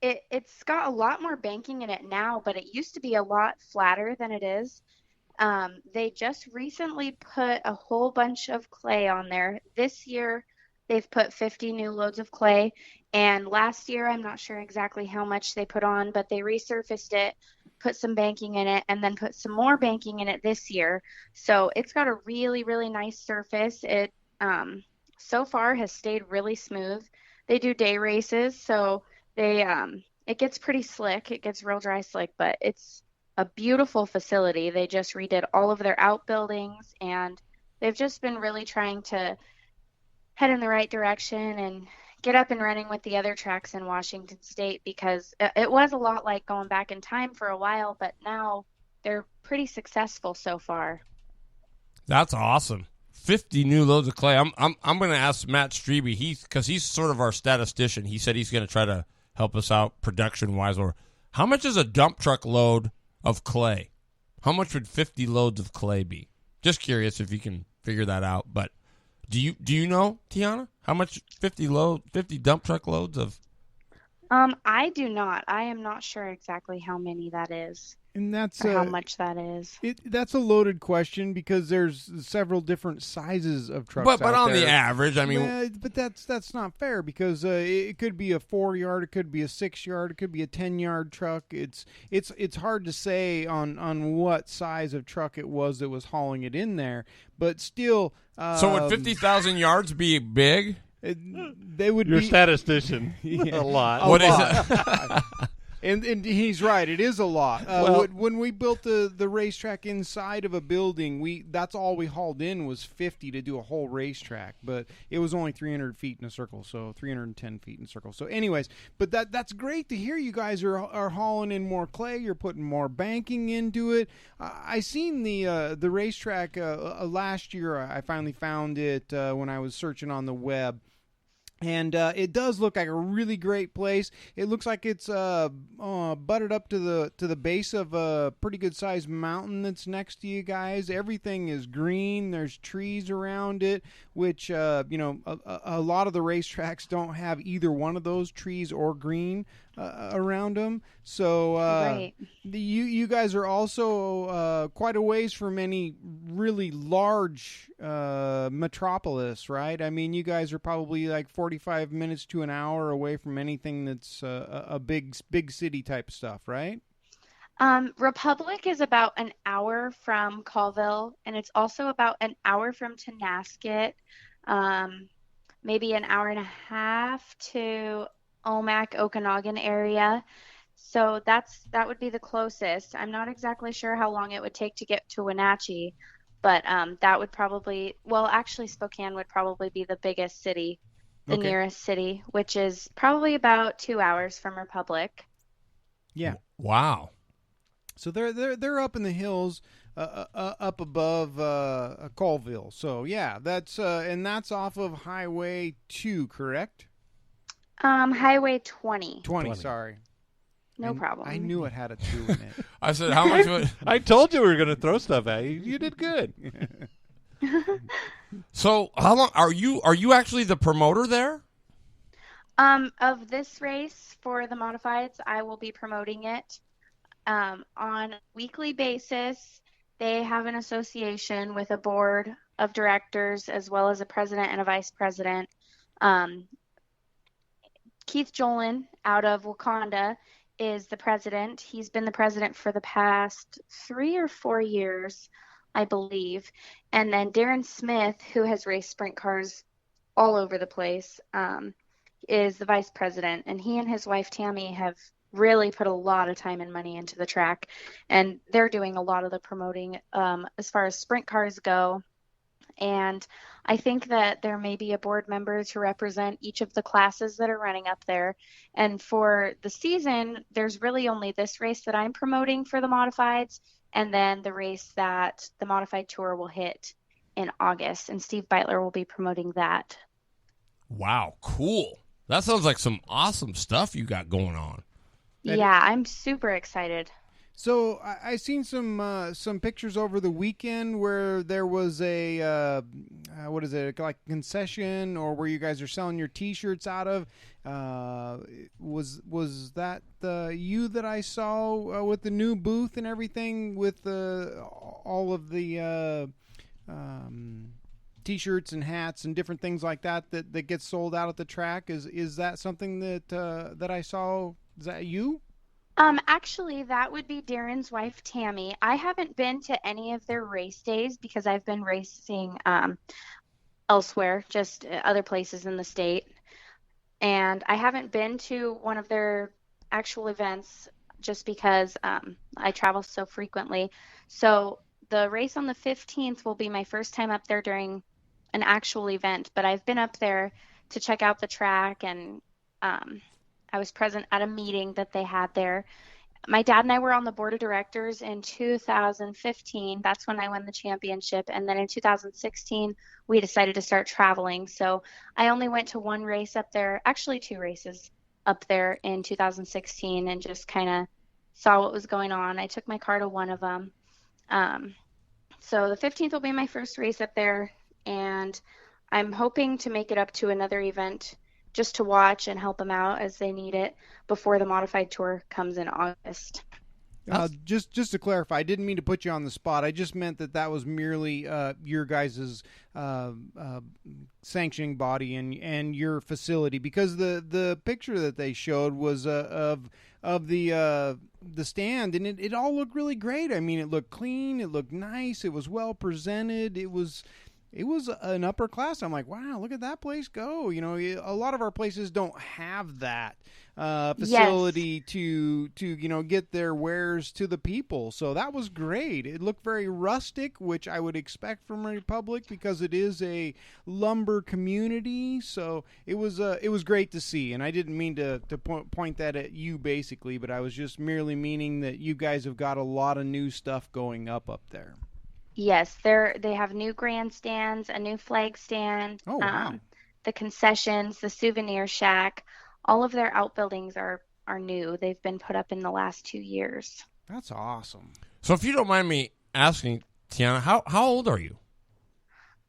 it's got a lot more banking in it now, but it used to be a lot flatter than it is. They just recently put a whole bunch of clay on there. This year, they've put 50 new loads of clay, and last year, I'm not sure exactly how much they put on, but they resurfaced it, put some banking in it, and then put some more banking in it this year. So it's got a really, really nice surface. It so far has stayed really smooth. They do day races, so it gets pretty slick. It gets real dry slick, but it's a beautiful facility. They just redid all of their outbuildings, and they've just been really trying to head in the right direction and get up and running with the other tracks in Washington State, because it was a lot like going back in time for a while, but now they're pretty successful so far. That's awesome. 50 new loads of clay. I'm going to ask Matt Strebe, because he's sort of our statistician. He said he's going to try to help us out production-wise. Or how much is a dump truck load of clay? How much would 50 loads of clay be? Just curious if you can figure that out. But do you know, Tiana, how much 50 dump truck loads of? I do not. I am not sure exactly how many that is. And that's how much that is. That's a loaded question because there's several different sizes of trucks. But on the average, I mean, but that's not fair because it could be a 4-yard, it could be a 6-yard, it could be a 10-yard truck. It's hard to say on what size of truck it was that was hauling it in there. But still, so would 50,000 yards be big? They would. Your be statistician. Yeah, a lot. What is it? And he's right. It is a lot. When we built the racetrack inside of a building, that's all we hauled in was 50 to do a whole racetrack. But it was only 300 feet in a circle, so 310 feet in a circle. So, anyways, but that's great to hear. You guys are hauling in more clay. You're putting more banking into it. I seen the racetrack last year. I finally found it when I was searching on the web. And it does look like a really great place. It looks like it's butted up to the base of a pretty good sized mountain that's next to you guys. Everything is green. There's trees around it, which a lot of the racetracks don't have either one of those, trees or green around them. So right. You guys are also quite a ways from any really large metropolis, right? I mean, you guys are probably like 45 minutes to an hour away from anything that's a big city type stuff, right? Republic is about an hour from Colville, and it's also about an hour from Tonasket, maybe an hour and a half to Omak, Okanagan area. So that would be the closest. I'm not exactly sure how long it would take to get to Wenatchee, but that would probably, actually Spokane would probably be the biggest city, the nearest city, which is probably about 2 hours from Republic. Yeah. Wow. So they're up in the hills, up above Colville. So yeah, that's off of Highway 2, correct? Highway 20. 20, sorry. No problem. I knew it had a 2 in it. I said, how much would... I told you we were going to throw stuff at you. You did good. So how long are you actually the promoter there? Of this race for the modifieds, I will be promoting it. On a weekly basis, they have an association with a board of directors as well as a president and a vice president. Keith Jolin out of Wakanda is the president. He's been the president for the past 3 or 4 years, I believe. And then Darren Smith, who has raced sprint cars all over the place, is the vice president. And he and his wife Tammy have really put a lot of time and money into the track, and they're doing a lot of the promoting as far as sprint cars go. And I think that there may be a board member to represent each of the classes that are running up there. And for the season, there's really only this race that I'm promoting for the modifieds, and then the race that the modified tour will hit in August. And Steve Beitler will be promoting that. Wow, cool. That sounds like some awesome stuff you got going on. Yeah, I'm super excited. So I seen some pictures over the weekend where there was a what is it, like concession, or where you guys are selling your T-shirts out of. Was that you that I saw with the new booth and everything, with all of the T-shirts and hats and different things like that gets sold out at the track? Is that something that I saw? Is that you? Actually, that would be Darren's wife, Tammy. I haven't been to any of their race days because I've been racing elsewhere, just other places in the state. And I haven't been to one of their actual events just because I travel so frequently. So the race on the 15th will be my first time up there during an actual event, but I've been up there to check out the track, and I was present at a meeting that they had there. My dad and I were on the board of directors in 2015. That's when I won the championship. And then in 2016, we decided to start traveling. So I only went to one race up there, actually two races up there in 2016, and just kind of saw what was going on. I took my car to one of them. So the 15th will be my first race up there, and I'm hoping to make it up to another event just to watch and help them out as they need it before the modified tour comes in August. Just to clarify, I didn't mean to put you on the spot. I just meant that was merely your guys' sanctioning body and your facility, because the picture that they showed was of the stand, and it all looked really great. I mean, it looked clean, it looked nice, it was well presented, it was an upper class. I'm like, wow, look at that place go. You know, a lot of our places don't have that facility to get their wares to the people. So that was great. It looked very rustic, which I would expect from Republic because it is a lumber community. So it was great to see. And I didn't mean to point that at you basically, but I was just merely meaning that you guys have got a lot of new stuff going up there. Yes, they have new grandstands, a new flag stand, oh, wow. The concessions, the souvenir shack. All of their outbuildings are new. They've been put up in the last 2 years. That's awesome. So if you don't mind me asking, Tiana, how old are you?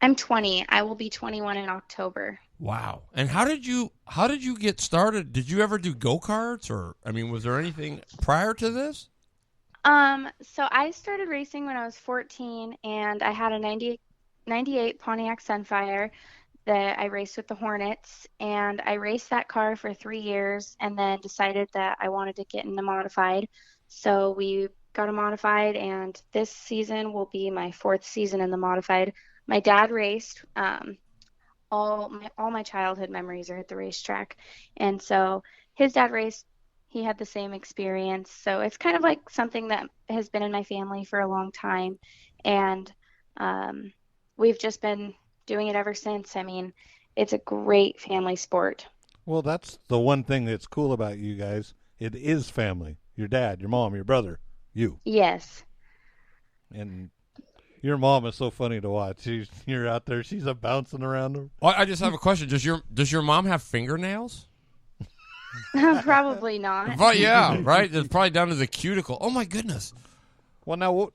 I'm 20. I will be 21 in October. Wow. And how did you get started? Did you ever do go-karts, or was there anything prior to this? So I started racing when I was 14, and I had a 98 Pontiac Sunfire that I raced with the Hornets, and I raced that car for 3 years and then decided that I wanted to get into modified. So we got a modified, and this season will be my 4th season in the modified. My dad raced. All my childhood memories are at the racetrack, and so his dad raced. He had the same experience. So it's kind of like something that has been in my family for a long time. And we've just been doing it ever since. I mean, it's a great family sport. Well, that's the one thing that's cool about you guys. It is family. Your dad, your mom, your brother, you. Yes. And your mom is so funny to watch. You're out there. She's bouncing around her. Well, I just have a question. Does your mom have fingernails? Probably not. But yeah, right. It's probably down to the cuticle. Oh my goodness. Well, now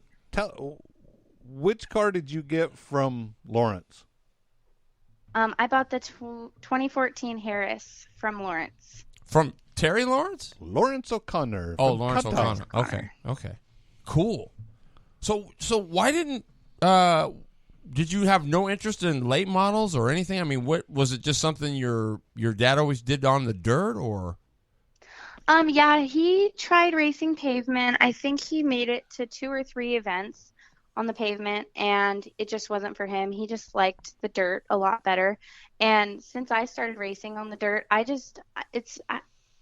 which car did you get from Lawrence? I bought the 2014 Harris from Lawrence. From Terry Lawrence? Lawrence O'Connor. Oh, Lawrence O'Connor. Okay. Cool. So why did you have no interest in late models or anything? I mean, what was it? Just something your dad always did on the dirt, or? Yeah, he tried racing pavement. I think he made it to 2 or 3 events on the pavement, and it just wasn't for him. He just liked the dirt a lot better. And since I started racing on the dirt, I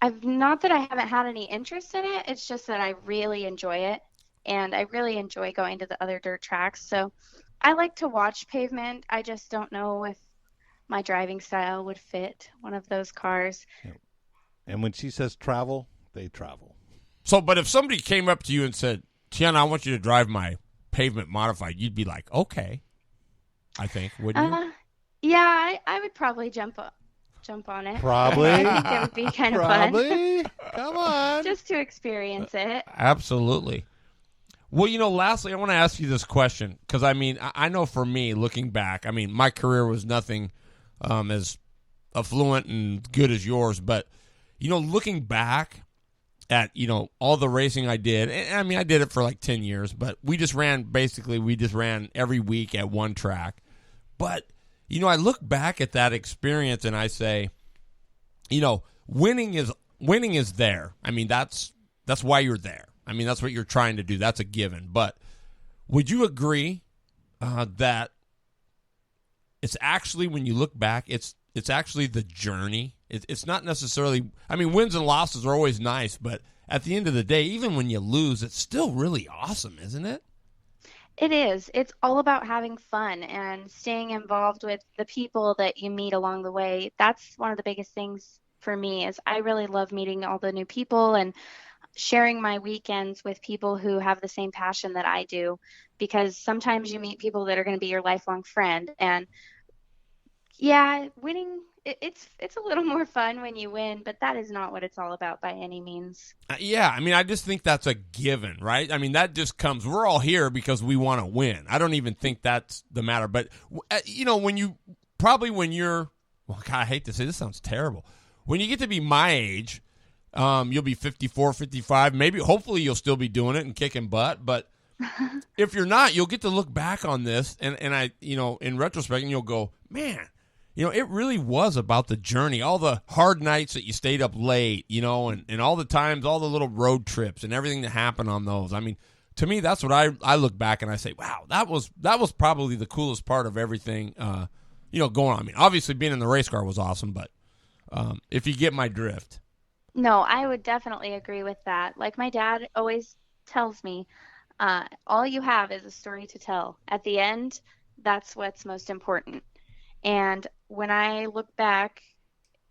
I've not that I haven't had any interest in it. It's just that I really enjoy it, and I really enjoy going to the other dirt tracks. So I like to watch pavement. I just don't know if my driving style would fit one of those cars. And when she says travel, they travel. So, but if somebody came up to you and said, Tiana, I want you to drive my pavement modified, you'd be like, okay, I think, wouldn't you? Yeah, I would probably jump on it. Probably. I think it would be kind of fun. Probably. Come on. Just to experience it. Absolutely. Well, lastly, I want to ask you this question because, I know for me, looking back, my career was nothing as affluent and good as yours, but, looking back at, all the racing I did, and I did it for like 10 years, but we just ran every week at one track. But, I look back at that experience and I say, winning is there. That's why you're there. That's what you're trying to do. That's a given. But would you agree that it's actually, when you look back, it's actually the journey? It's not necessarily, wins and losses are always nice, but at the end of the day, even when you lose, it's still really awesome, isn't it? It is. It's all about having fun and staying involved with the people that you meet along the way. That's one of the biggest things for me is I really love meeting all the new people and sharing my weekends with people who have the same passion that I do, because sometimes you meet people that are going to be your lifelong friend. And yeah, winning, it's a little more fun when you win, but that is not what it's all about by any means. Yeah, I just think that's a given, right? That just comes. We're all here because we want to win. I don't even think that's the matter. But, when you're, well, God, I hate to say this, sounds terrible. When you get to be my age, you'll be 54, 55. Maybe, hopefully you'll still be doing it and kicking butt. But if you're not, you'll get to look back on this and I, in retrospect, and you'll go, man, it really was about the journey, all the hard nights that you stayed up late, and all the times, all the little road trips and everything that happened on those. To me, that's what I look back and I say, wow, that was probably the coolest part of everything, going on. Obviously being in the race car was awesome, but if you get my drift. No, I would definitely agree with that. Like my dad always tells me, all you have is a story to tell. At the end, that's what's most important. And when I look back,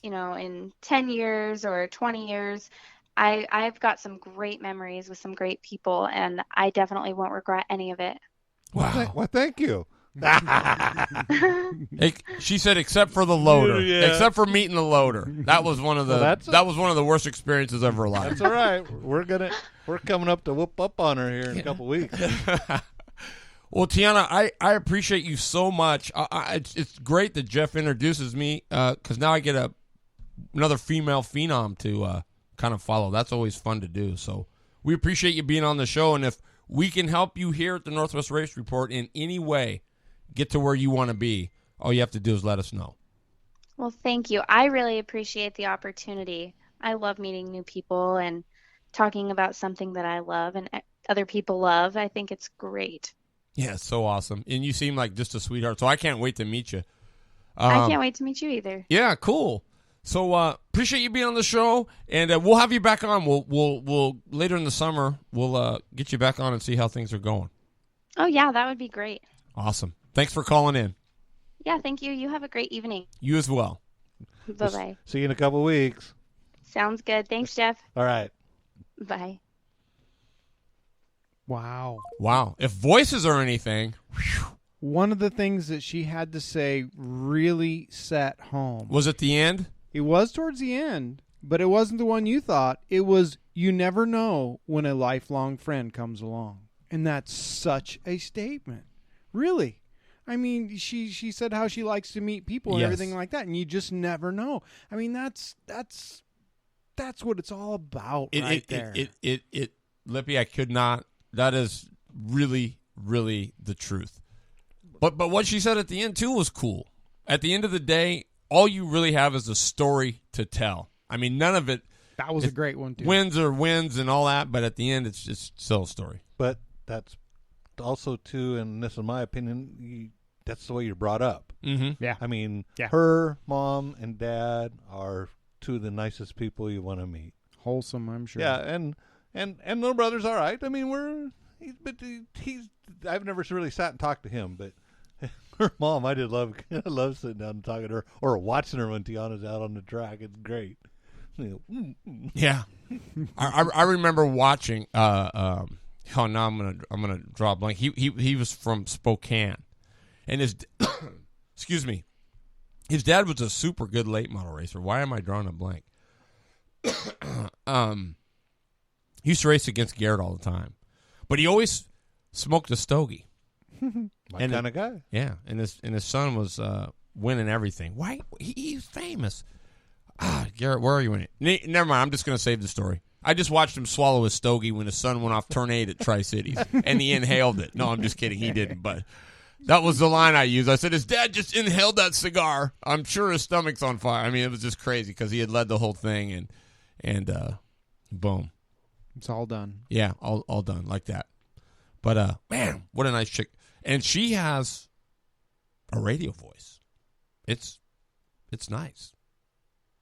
in 10 years or 20 years, I've got some great memories with some great people, and I definitely won't regret any of it. Wow. Well, thank you. She said, except for the loader, Yeah. except for meeting the loader. That was one of the that was one of the worst experiences of her life. That's all right. We're coming up to whoop up on her here in a couple weeks. Well, Tiana, I appreciate you so much. It's great that Jeff introduces me because now I get another female phenom to kind of follow. That's always fun to do. So we appreciate you being on the show, and if we can help you here at the Northwest Race Report in any way, get to where you want to be, all you have to do is let us know. Well, thank you. I really appreciate the opportunity. I love meeting new people and talking about something that I love and other people love. I think it's great. Yeah, it's so awesome. And you seem like just a sweetheart, so I can't wait to meet you. I can't wait to meet you either. Yeah, cool. So appreciate you being on the show, and we'll have you back on. We'll later in the summer, we'll get you back on and see how things are going. Oh, yeah, that would be great. Awesome. Thanks for calling in. Yeah, thank you. You have a great evening. You as well. Bye-bye. See you in a couple weeks. Sounds good. Thanks, Jeff. All right. Bye. Wow. If voices are anything, whew. One of the things that she had to say really set home. Was it the end? It was towards the end, but it wasn't the one you thought. It was, you never know when a lifelong friend comes along. And that's such a statement. Really. She said how she likes to meet people and Yes. everything like that, and you just never know. That's what it's all about there. Lippy, I could not. That is really, really the truth. But what she said at the end, too, was cool. At the end of the day, all you really have is a story to tell. None of it. That was a great one, too. Wins are wins and all that, but at the end, it's just still a story. But that's also, too, and this is my opinion, that's the way you're brought up. Mm-hmm. Yeah. Her mom and dad are two of the nicest people you want to meet. Wholesome, I'm sure. Yeah, and little brother's all right. I mean, he's I've never really sat and talked to him, but her mom, I love sitting down and talking to her or watching her when Tiana's out on the track. It's great. Yeah, I remember watching. Oh, now I'm gonna draw a blank. He was from Spokane, and his excuse me, his dad was a super good late model racer. Why am I drawing a blank? He used to race against Garrett all the time, but he always smoked a stogie. My kind of guy. Yeah, and his son was winning everything. Why? He's famous. Garrett, where are you in it? Never mind. I'm just going to save the story. I just watched him swallow his stogie when his son went off Turn 8 at Tri-Cities, and he inhaled it. No, I'm just kidding. He didn't, but that was the line I used. I said, his dad just inhaled that cigar. I'm sure his stomach's on fire. I mean, it was just crazy because he had led the whole thing, and boom. It's all done. Yeah, all done like that. But, man, what a nice chick. And she has a radio voice. It's nice.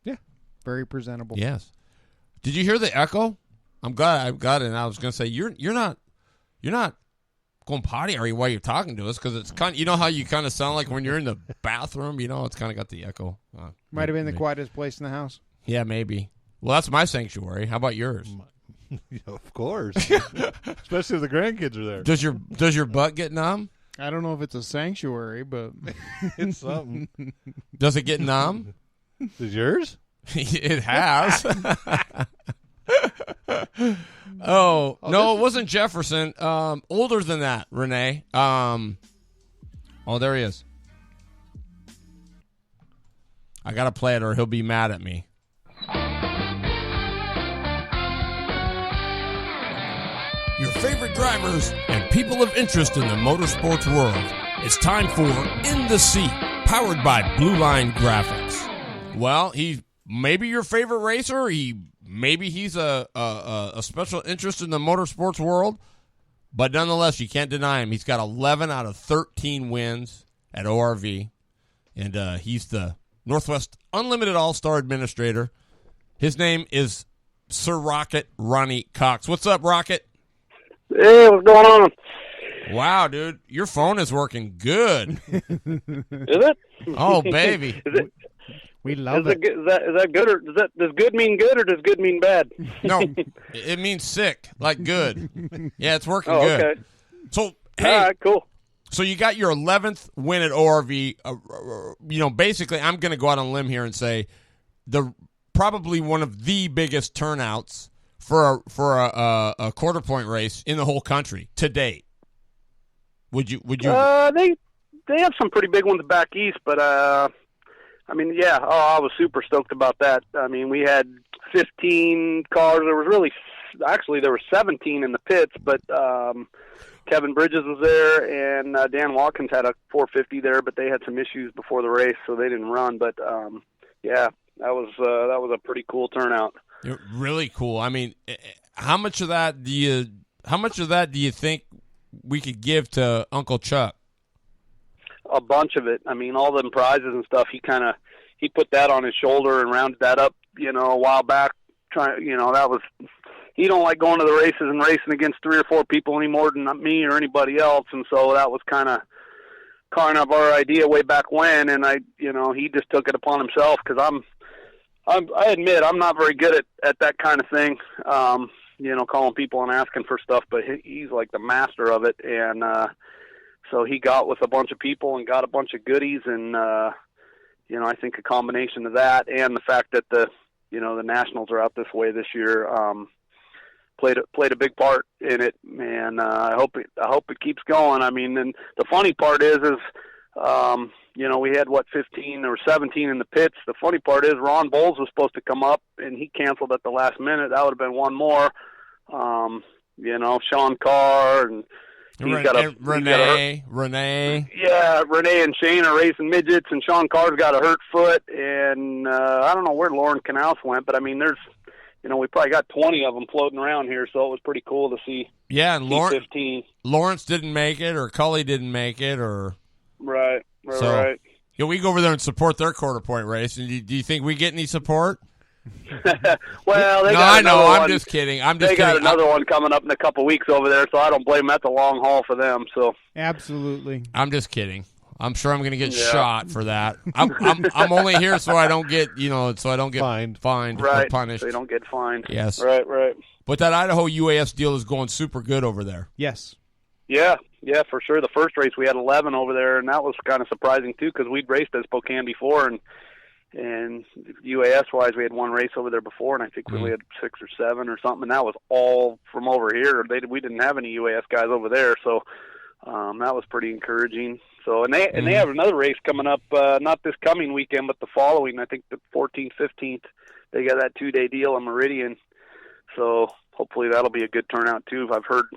Yeah, very presentable. Yes. Did you hear the echo? I'm glad I've got it. And I was going to say you're not going potty while you're talking to us because it's kind. You know how you kind of sound like when you're in the bathroom. It's kind of got the echo. Might have been the quietest place in the house. Yeah, maybe. Well, that's my sanctuary. How about yours? Yeah, of course, especially if the grandkids are there. Does your butt get numb? I don't know if it's a sanctuary, but it's something. Does it get numb? Is yours? It has. Oh no, it wasn't Jefferson. Older than that, Renee. Oh, there he is. I gotta play it, or he'll be mad at me. Your favorite drivers and people of interest in the motorsports world. It's time for In the Seat, powered by Blue Line Graphics. Well, he may be your favorite racer. Maybe he's a special interest in the motorsports world, but nonetheless, you can't deny him. He's got 11 out of 13 wins at ORV, and he's the Northwest Unlimited All-Star Administrator. His name is Sir Rocket Ronnie Cox. What's up, Rocket? Hey, what's going on? Wow, dude, your phone is working good. Is it? Oh, baby. Is it? We love it. Is that good, or does good mean good, or does good mean bad? No, it means sick, like good. Yeah, it's working good. Okay. So, hey, all right, cool. So you got your 11th win at ORV. Basically, I'm going to go out on a limb here and say probably one of the biggest turnouts for a quarter point race in the whole country to date. Would you? They have some pretty big ones back east, but I mean, yeah. Oh, I was super stoked about that. I mean, we had 15 cars. There were 17 in the pits, but Kevin Bridges was there, and Dan Watkins had a 450 there, but they had some issues before the race, so they didn't run. But yeah, that was a pretty cool turnout. Really cool. I mean, how much of that do you think we could give to Uncle Chuck? A bunch of it. I mean, all them prizes and stuff. He put that on his shoulder and rounded that up, a while back. He don't like going to the races and racing against 3 or 4 people any more than me or anybody else, and so that was kind of our idea way back when. And he just took it upon himself because I admit I'm not very good at that kind of thing. Calling people and asking for stuff, but he's like the master of it, and so he got with a bunch of people and got a bunch of goodies, and I think a combination of that and the fact that the Nationals are out this way this year played a big part in it, and I hope it keeps going. I mean, and the funny part is we had 15 or 17 in the pits. The funny part is Ron Bowles was supposed to come up, and he canceled at the last minute. That would have been one more. Sean Carr and Renee. Yeah, Renee and Shane are racing midgets, and Sean Carr's got a hurt foot, and I don't know where Lauren Canals went, but I mean, there's, we probably got 20 of them floating around here, so it was pretty cool to see. Yeah, and 15. Lawrence didn't make it, or Cully didn't make it, or right. Yeah, we go over there and support their quarter point race. And do you think we get any support? Well, they No, got I know. another I'm one. just kidding. They got another one coming up in a couple weeks over there, so I don't blame them. That's a long haul for them. So Absolutely. I'm just kidding. I'm sure I'm going to get shot for that. I'm only here so I don't get fined right. or punished. So you don't get fined. Yes. Right. But that Idaho UAS deal is going super good over there. Yes. Yeah, for sure. The first race we had 11 over there, and that was kind of surprising too because we'd raced at Spokane before, and UAS wise we had one race over there before, and I think we only had 6 or 7 or something, and that was all from over here. We didn't have any UAS guys over there, so that was pretty encouraging. So and they have another race coming up, not this coming weekend, but the following. I think the 14th, 15th. They got that 2-day deal in Meridian, so hopefully that'll be a good turnout too. I've heard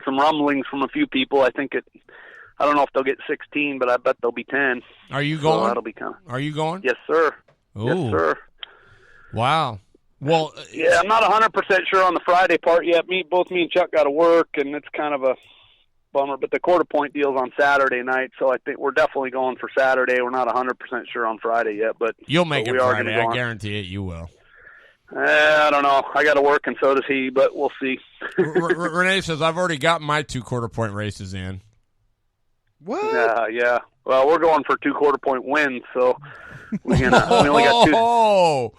some rumblings from a few people. I don't know if they'll get 16, but I bet they'll be 10. Are you going? So that'll be kind of... Are you going? Yes, sir. Ooh. Yes, sir. Wow. Well, yeah, I'm not 100% sure on the Friday part yet. Both me and Chuck got to work, and it's kind of a bummer. But the quarter point deal's on Saturday night, so I think we're definitely going for Saturday. We're not 100% sure on Friday yet, but you'll make it Friday. I guarantee it. You will. I don't know. I got to work, and so does he, but we'll see. Renee says, I've already got my 2 quarter point races in. What? Yeah. Well, we're going for 2 quarter point wins, so we only got 2. No.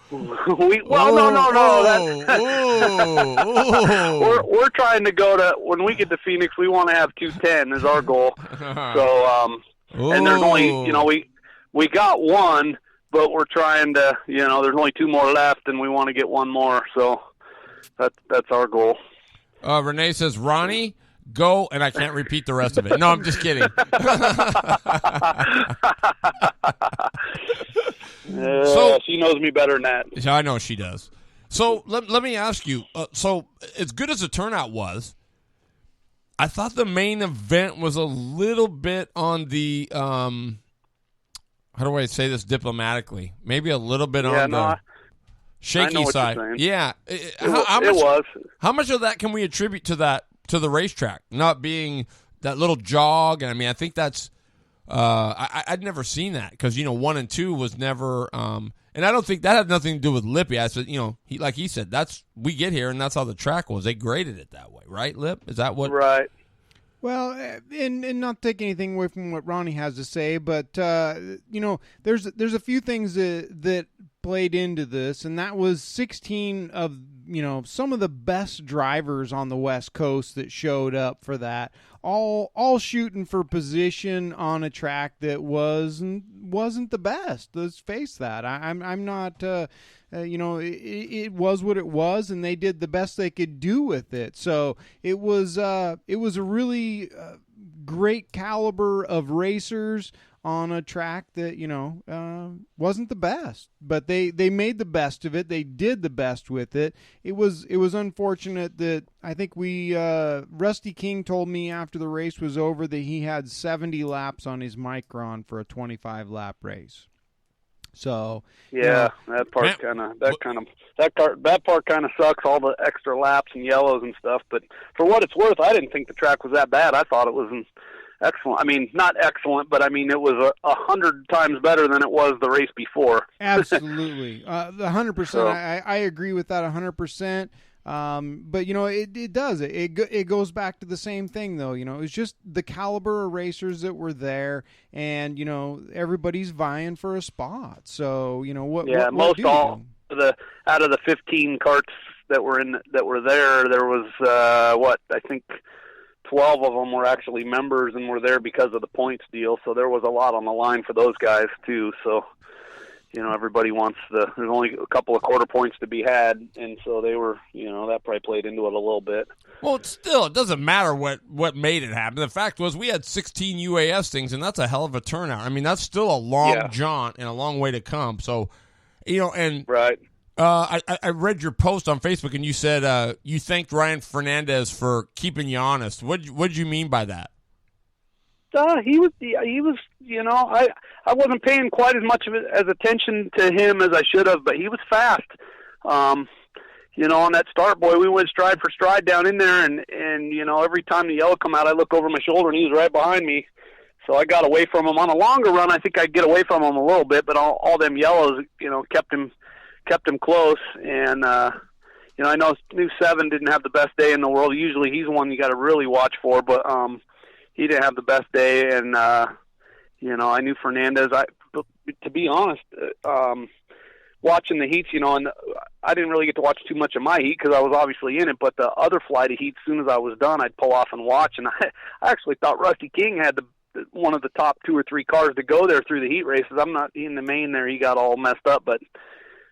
We're trying to go to, when we get to Phoenix, we want to have 210 is our goal. So, and there's only, we got 1. But we're trying to, there's only 2 more left, and we want to get 1 more. So that's our goal. Renee says, Ronnie, go, and I can't repeat the rest of it. No, I'm just kidding. So she knows me better than that. I know she does. So let me ask you, so as good as the turnout was, I thought the main event was a little bit on the how do I say this diplomatically? Maybe a little bit on the shaky side. Yeah. How much of that can we attribute to the racetrack not being that little jog? And I mean, I think that's I'd never seen that because 1 and 2 was never. And I don't think that had nothing to do with Lippy. I said, he said, we get here and that's how the track was. They graded it that way, right, Lip? Is that what? Right. Well, and not take anything away from what Ronnie has to say, but there's a few things that played into this, and that was 16 of some of the best drivers on the West Coast that showed up for that, all shooting for position on a track that wasn't the best. Let's face that. I'm not. It was what it was, and they did the best they could do with it. So it was a really great caliber of racers on a track that wasn't the best, but they made the best of it. They did the best with it. It was unfortunate that I think Rusty King told me after the race was over that he had 70 laps on his Micron for a 25 lap race. So that part kind of sucks, all the extra laps and yellows and stuff. But for what it's worth, I didn't think the track was that bad. I thought it was excellent. I mean, not excellent, but I mean it was 100 times better than it was the race before. Absolutely, 100%. So, I agree with that 100%. But it does. It goes back to the same thing though. It's just the caliber of racers that were there, and everybody's vying for a spot. So out of the 15 carts that were there was I think 12 of them were actually members and were there because of the points deal. So there was a lot on the line for those guys too. So. Everybody wants there's only a couple of quarter points to be had, and so they were, that probably played into it a little bit. Well, it doesn't matter what made it happen. The fact was we had 16 UAS things, and that's a hell of a turnout. I mean, that's still a long jaunt and a long way to come. So, and right. I read your post on Facebook, and you said you thanked Ryan Fernandez for keeping you honest. What did you mean by that? He was, I wasn't paying quite as much as attention to him as I should have, but he was fast. On that start, boy, we went stride for stride down in there, and every time the yellow come out, I look over my shoulder, and he was right behind me. So I got away from him. On a longer run, I think I'd get away from him a little bit, but all them yellows, kept him kept him close. And I know New 7 didn't have the best day in the world. Usually he's one you got to really watch for, but he didn't have the best day. And I knew Fernandez. To be honest, watching the heats, and I didn't really get to watch too much of my heat because I was obviously in it. But the other flight of heat, as soon as I was done, I'd pull off and watch. And I actually thought Rusty King had one of the top 2 or 3 cars to go there through the heat races. I'm not in the main there; he got all messed up. But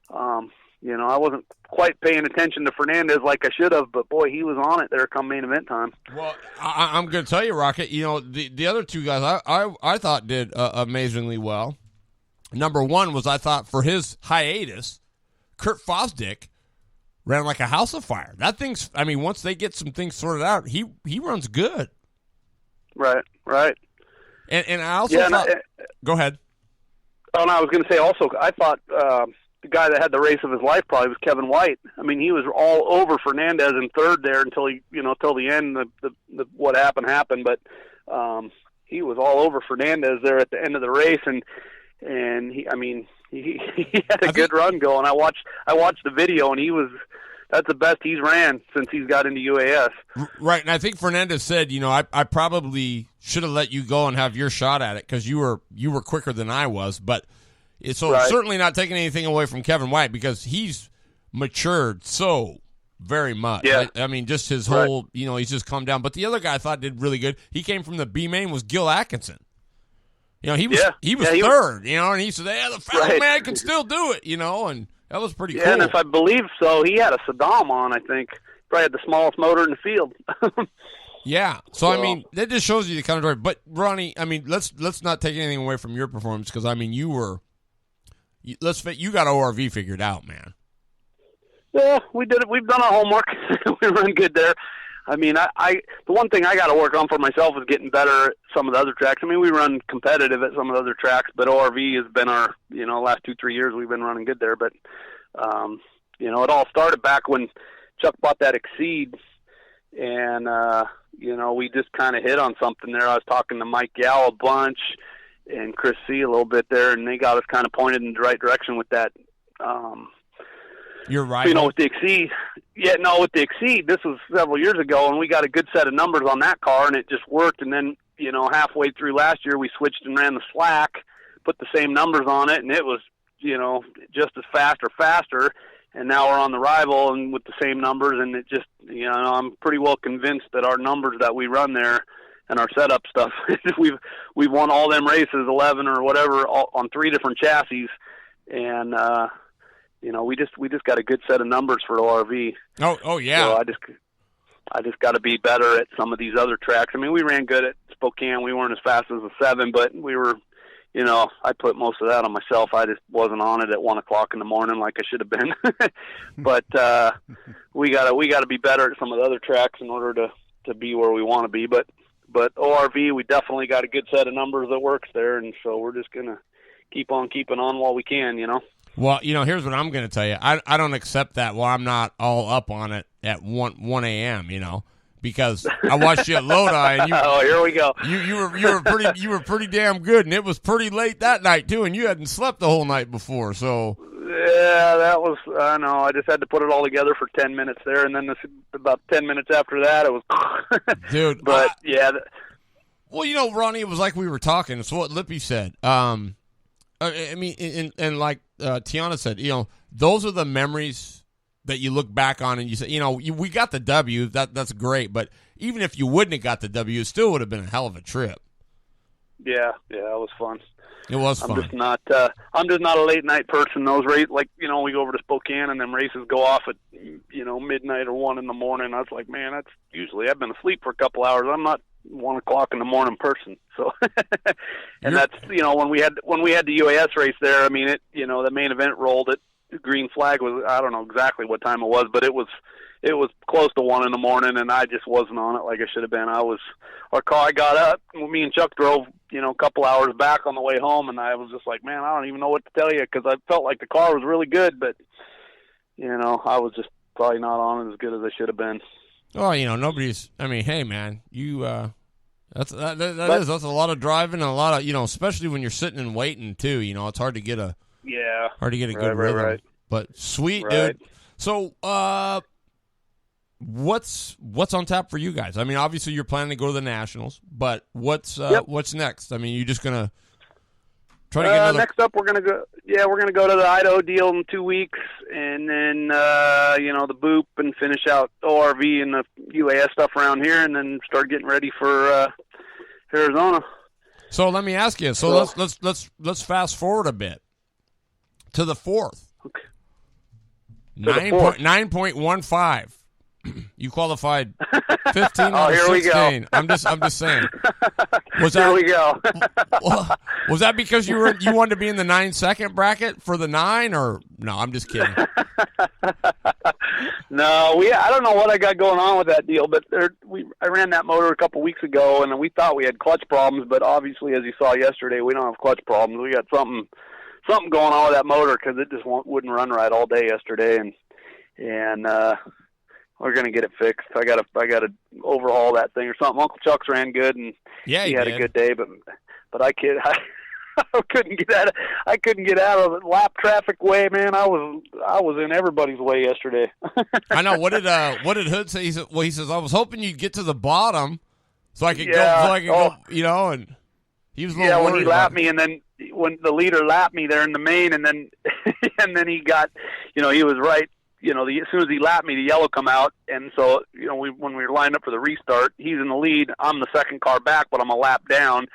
I wasn't quite paying attention to Fernandez like I should have. But boy, he was on it there come main event time. Well, I'm going to tell you, Rocket. The other 2 guys I thought did amazingly well. Number 1 was, I thought, for his hiatus, Kurt Fosdick ran like a house of fire. That thing's, once they get some things sorted out, he runs good. Right. And I also thought, go ahead. Oh, no, I was going to say also, I thought the guy that had the race of his life probably was Kevin White. He was all over Fernandez in third there until till the end, the what happened. But he was all over Fernandez there at the end of the race, and he had a good run going. I watched the video, and that's the best he's ran since he's got into UAS. Right, and I think Fernandez said, I probably should have let you go and have your shot at it because you were quicker than I was. But certainly not taking anything away from Kevin White because he's matured so very much. Yeah. Just his whole, he's just calmed down. But the other guy I thought did really good. He came from the B main was Gil Atkinson. He was third, and he said, the fat man can still do it, and that was pretty cool. And if I believe so, he had a Saddam on, I think. Probably had the smallest motor in the field. Yeah. So, that just shows you the kind of driver. But, Ronnie, let's not take anything away from your performance because, you got ORV figured out, man. Yeah, we did it. We've done our homework. We run good there. The one thing I got to work on for myself is getting better at some of the other tracks. We run competitive at some of the other tracks, but ORV has been our, last 2-3 years we've been running good there. But, it all started back when Chuck bought that Exceed, and, we just kind of hit on something there. I was talking to Mike Gal a bunch and Chris C a little bit there, and they got us kind of pointed in the right direction with that, You're right. With the Exceed. Yeah, no, with the Exceed, this was several years ago, and we got a good set of numbers on that car, and it just worked. And then, halfway through last year, we switched and ran the Slack, put the same numbers on it, and it was, just as fast or faster. And now we're on the Rival and with the same numbers, and it just, I'm pretty well convinced that our numbers that we run there and our setup stuff, we've won all them races, 11 or whatever, on 3 different chassis, and we just got a good set of numbers for ORV. Oh yeah. So I just got to be better at some of these other tracks. We ran good at Spokane. We weren't as fast as the 7, but we were, I put most of that on myself. I just wasn't on it at 1:00 in the morning like I should have been. But we gotta be better at some of the other tracks in order to be where we want to be. But ORV, we definitely got a good set of numbers that works there, and so we're just gonna keep on keeping on while we can. Well, here's what I'm going to tell you. I don't accept that while I'm not all up on it at 1 a.m., because I watched you at Lodi, and oh, here we go. You were pretty damn good, and it was pretty late that night too, and you hadn't slept the whole night before, so. Yeah, that was, I know, I just had to put it all together for 10 minutes there, and then about 10 minutes after that, it was. Dude. But, yeah. Well, Ronnie, it was like we were talking. It's what Lippy said. And like Tiana said, those are the memories that you look back on and you say, we got the W. That's great. But even if you wouldn't have got the W, it still would have been a hell of a trip. Yeah, it was fun. It was fun. I'm just not a late night person. Those races, we go over to Spokane and them races go off at, midnight or 1 in the morning. I was like, man, that's usually I've been asleep for a couple hours. I'm not 1:00 in the morning person. So, and that's, when we had the UAS race there, the main event rolled it. The green flag was, I don't know exactly what time it was, but it was close to 1 in the morning, and I just wasn't on it like I should have been. I got up, me and Chuck drove, a couple hours back on the way home, and I was just like, man, I don't even know what to tell you, because I felt like the car was really good, but, I was just probably not on it as good as I should have been. Oh, nobody's, hey man, you, that's a lot of driving and a lot of, especially when you're sitting and waiting too, it's hard to get a good rhythm. Right. But sweet, Right. dude. So, what's on tap for you guys? I mean, obviously you're planning to go to the Nationals, but what's next? I mean, you just gonna try to get another. Next up, we're gonna go. Yeah, we're gonna go to the Idaho deal in 2 weeks, and then the Boop, and finish out ORV and the UAS stuff around here, and then start getting ready for Arizona. So let me ask you. So let's fast forward a bit to the 4th. Okay. 9.15. You qualified 15 out of 16. Here we go. I'm just saying. Here we go. Was that because you wanted to be in the 9-second bracket for the 9, or no? I'm just kidding. No, I don't know what I got going on with that deal, but I ran that motor a couple weeks ago, and we thought we had clutch problems, but obviously, as you saw yesterday, we don't have clutch problems. We got something going on with that motor because it just wouldn't run right all day yesterday, and we're gonna get it fixed. I gotta overhaul that thing or something. Uncle Chuck's ran good, and he had a good day, but I couldn't get out of the lap traffic way, man. I was in everybody's way yesterday. I know. What did Hood say? He says I was hoping you'd get to the bottom so I could go, and he was a little worried when he lapped me, and then when the leader lapped me there in the main, and then he got, he was right. As soon as he lapped me, the yellow come out, and so when we were lined up for the restart, he's in the lead. I'm the second car back, but I'm a lap down.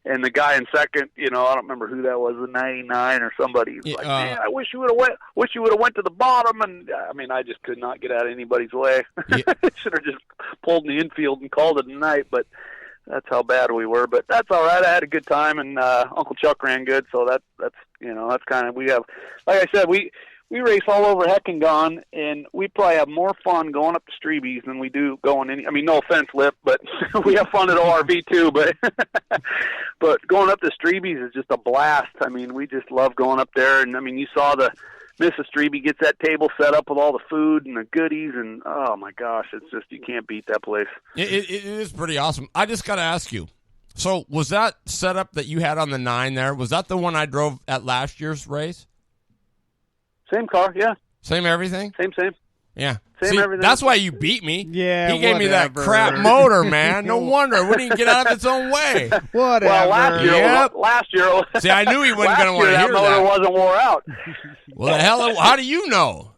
And the guy in second, I don't remember who that was, the 99 or somebody. He's like, man, I wish you would have went to the bottom. And I mean, I just could not get out of anybody's way. Yeah. Should have just pulled in the infield and called it a night. But that's how bad we were. But that's all right. I had a good time, and Uncle Chuck ran good. So that's kind of, we have, like I said, we race all over Heck and Gone, and we probably have more fun going up to Streebies than we do going I mean, no offense, Lip, but we have fun at ORV too, but going up to Streebies is just a blast. I mean, we just love going up there, and I mean, you saw the Mrs. Streeby gets that table set up with all the food and the goodies, and oh my gosh, it's just, you can't beat that place. It is pretty awesome. I just got to ask you, so was that setup that you had on the 9 there, was that the one I drove at last year's race? Same car, yeah. Same everything? Same. Yeah. Same everything. That's why you beat me. Yeah, he gave me that crap motor, man. No wonder. It wouldn't even get out of its own way. Whatever. Well, last year. See, I knew he wasn't going to want to hear that. That motor wasn't wore out. Well, the hell, how do you know?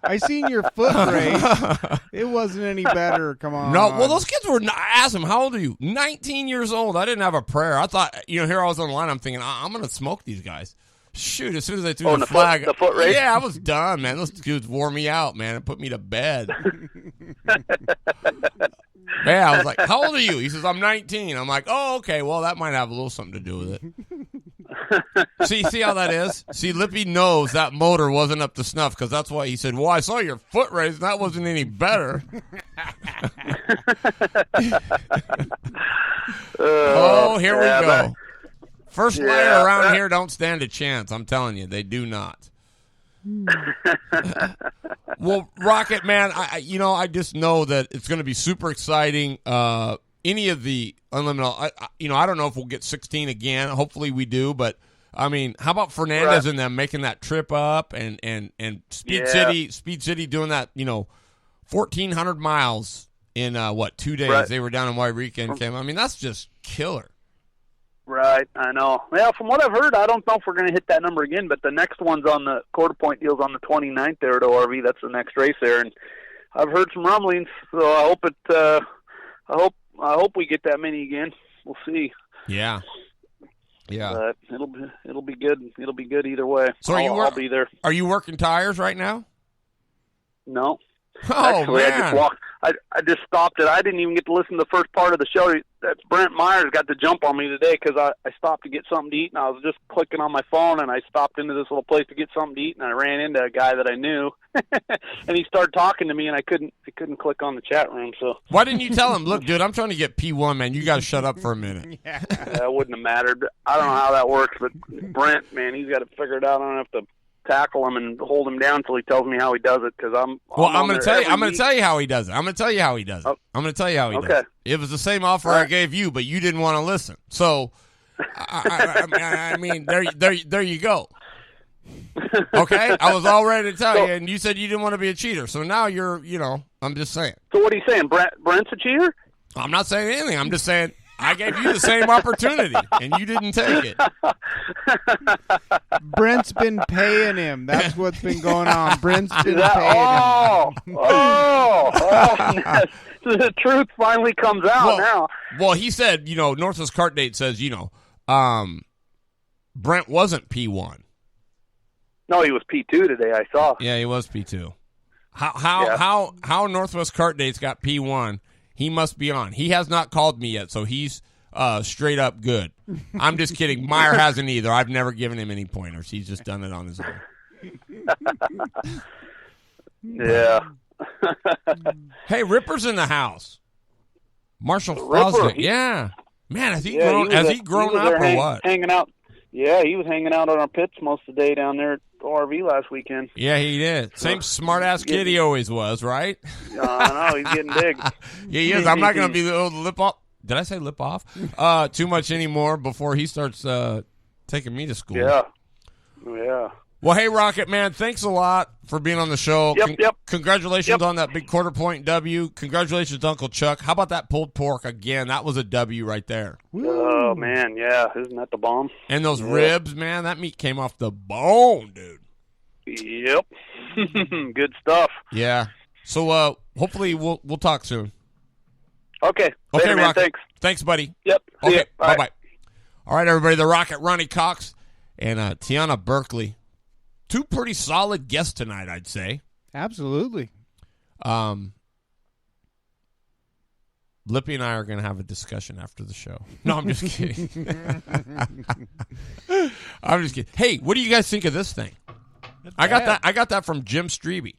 I seen your foot race. It wasn't any better. Come on. No, well, those kids were. I asked him, how old are you? 19 years old. I didn't have a prayer. I thought, here I was on the line. I'm thinking, I'm going to smoke these guys. Shoot, as soon as I threw the flag. The foot race? Yeah, I was done, man. Those dudes wore me out, man, and put me to bed. Yeah, I was like, how old are you? He says, I'm 19. I'm like, oh, okay. Well, that might have a little something to do with it. See how that is? See, Lippy knows that motor wasn't up to snuff because that's why he said, well, I saw your foot race and that wasn't any better. Oh, here we go. First layer around here don't stand a chance. I'm telling you, they do not. Well, Rocket, man, I just know that it's going to be super exciting. Any of the Unlimited, I don't know if we'll get 16 again. Hopefully we do, but I mean, how about Fernandez and them making that trip up and Speed City doing that, 1,400 miles in 2 days? Right. They were down in Wairika and came. I mean, that's just killer. Right, I know. Well, from what I've heard, I don't know if we're going to hit that number again, but the next one's on the quarter point deal's on the 29th there at ORV. That's the next race there, and I've heard some rumblings, so I hope I hope we get that many again. We'll see. Yeah. But it'll be good. It'll be good either way. So I'll be there. Are you working tires right now? No. Oh, actually, man. I just walked. I just stopped it. I didn't even get to listen to the first part of the show. That Brent Myers got the jump on me today because I stopped to get something to eat, and I was just clicking on my phone, and I stopped into this little place to get something to eat, and I ran into a guy that I knew, and he started talking to me, and I couldn't click on the chat room. So why didn't you tell him, look, dude, I'm trying to get P1, man. You got to shut up for a minute. That wouldn't have mattered. I don't know how that works, but Brent, man, he's got to figure it out. I don't have to tackle him and hold him down until he tells me how he does it, because I'm going to tell you how he does it. I'm going to tell you how he does it. I'm going to tell you how he does it. It was the same offer I gave you, but you didn't want to listen. So, I mean, there you go. Okay, I was all ready to tell you, and you said you didn't want to be a cheater. So now you're, I'm just saying. So what are you saying? Brent's a cheater? I'm not saying anything. I'm just saying I gave you the same opportunity, and you didn't take it. Brent's been paying him. That's what's been going on. Brent's been paying him. The truth finally comes out now. Well, he said, Northwest Kart Date says, Brent wasn't P1. No, he was P2 today. I saw. Yeah, he was P2. How Northwest Kart Date's got P1? He must be on. He has not called me yet, so he's straight up good. I'm just kidding. Meyer hasn't either. I've never given him any pointers. He's just done it on his own. Yeah. Hey, Ripper's in the house. Marshall Ripper, Fosdick. Yeah. Man, has he grown up or what? Hanging out. Yeah, he was hanging out on our pits most of the day down there at ORV last weekend. Yeah, he did. Same smart-ass kid he always was, right? I know. He's getting big. Yeah, he is. I'm not going to be the old lip off. Did I say lip off? Too much anymore before he starts taking me to school. Yeah. Well, hey, Rocket Man, thanks a lot for being on the show. Yep. Congratulations on that big quarter point W. Congratulations to Uncle Chuck. How about that pulled pork again? That was a W right there. Oh, man, yeah. Isn't that the bomb? And those ribs, man, that meat came off the bone, dude. Yep. Good stuff. Yeah. So hopefully we'll talk soon. Okay. Later, man. Rocket. Thanks. Thanks, buddy. Yep. Okay. Bye. Bye-bye. All right, everybody. The Rocket Ronnie Cox and Tiana Berkeley. Two pretty solid guests tonight, I'd say. Absolutely. Lippy and I are going to have a discussion after the show. No, I'm just kidding. I'm just kidding. Hey, what do you guys think of this thing? I got that from Jim Strebe.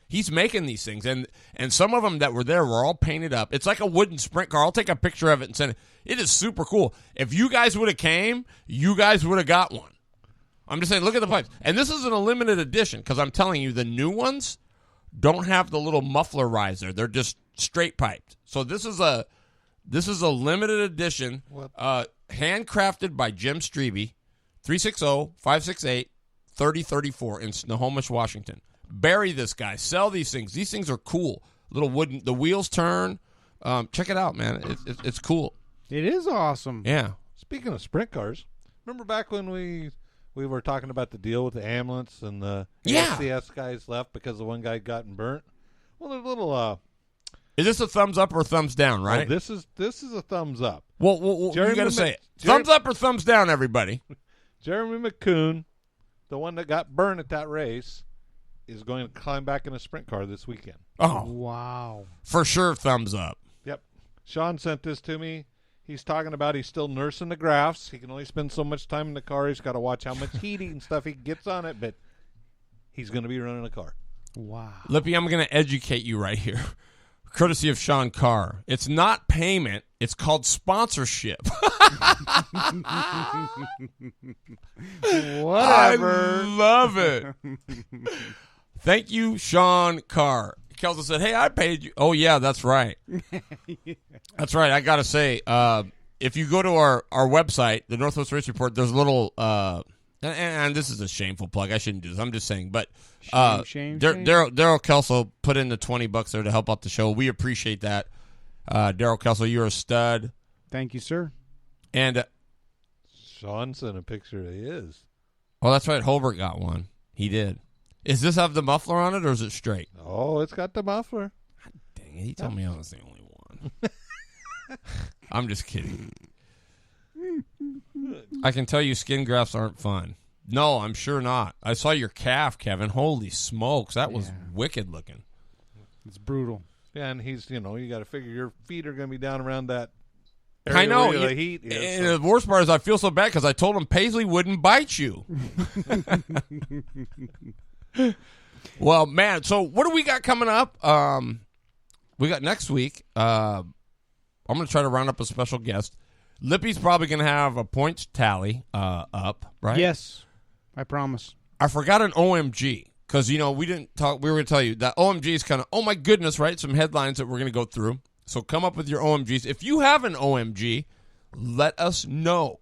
He's making these things, and some of them that were there were all painted up. It's like a wooden sprint car. I'll take a picture of it and send it. It is super cool. If you guys would have came, you guys would have got one. I'm just saying, look at the pipes. And this isn't a limited edition, because I'm telling you, the new ones don't have the little muffler riser. They're just straight piped. So this is a limited edition, handcrafted by Jim Strebe, 360-568-3034 in Snohomish, Washington. Bury this guy. Sell these things. These things are cool. Little wooden. The wheels turn. Check it out, man. It's cool. It is awesome. Yeah. Speaking of sprint cars, remember back when we were talking about the deal with the ambulance and the ACS guys left because the one guy gotten burnt? Well, there's a little. Is this a thumbs up or thumbs down, right? Oh, this is a thumbs up. Well you got to say it. Thumbs up or thumbs down, everybody. Jeremy McCoon, the one that got burned at that race, is going to climb back in a sprint car this weekend. Oh. Wow. For sure, thumbs up. Yep. Sean sent this to me. He's talking about he's still nursing the grafts. He can only spend so much time in the car. He's got to watch how much heating and stuff he gets on it, but he's going to be running a car. Wow. Lippy, I'm going to educate you right here. Courtesy of Sean Carr. It's not payment. It's called sponsorship. Whatever. I love it. Thank you, Sean Carr. Kelso said, hey, I paid you. Oh, yeah, that's right. That's right. I got to say, if you go to our website, the Northwest Race Report, there's a little, and this is a shameful plug. I shouldn't do this. I'm just saying. But shame. Daryl Kelso put in the $20 there to help out the show. We appreciate that. Daryl Kelso, you're a stud. Thank you, sir. And Sean sent a picture of his. Oh, that's right. Holbert got one. He did. Does this have the muffler on it, or is it straight? Oh, it's got the muffler. God dang it. He told me I was the only one. I'm just kidding. I can tell you skin grafts aren't fun. No, I'm sure not. I saw your calf, Kevin. Holy smokes. That was wicked looking. It's brutal. Yeah, and he's, you got to figure your feet are going to be down around that area I know. where the heat is. And the worst part is I feel so bad because I told him Paisley wouldn't bite you. Well, man, so what do we got coming up? We got next week. I'm going to try to round up a special guest. Lippy's probably going to have a points tally up, right? Yes, I promise. I forgot an OMG because, we didn't talk. We were going to tell you that OMG is kind of, oh, my goodness, right? Some headlines that we're going to go through. So come up with your OMGs. If you have an OMG, let us know.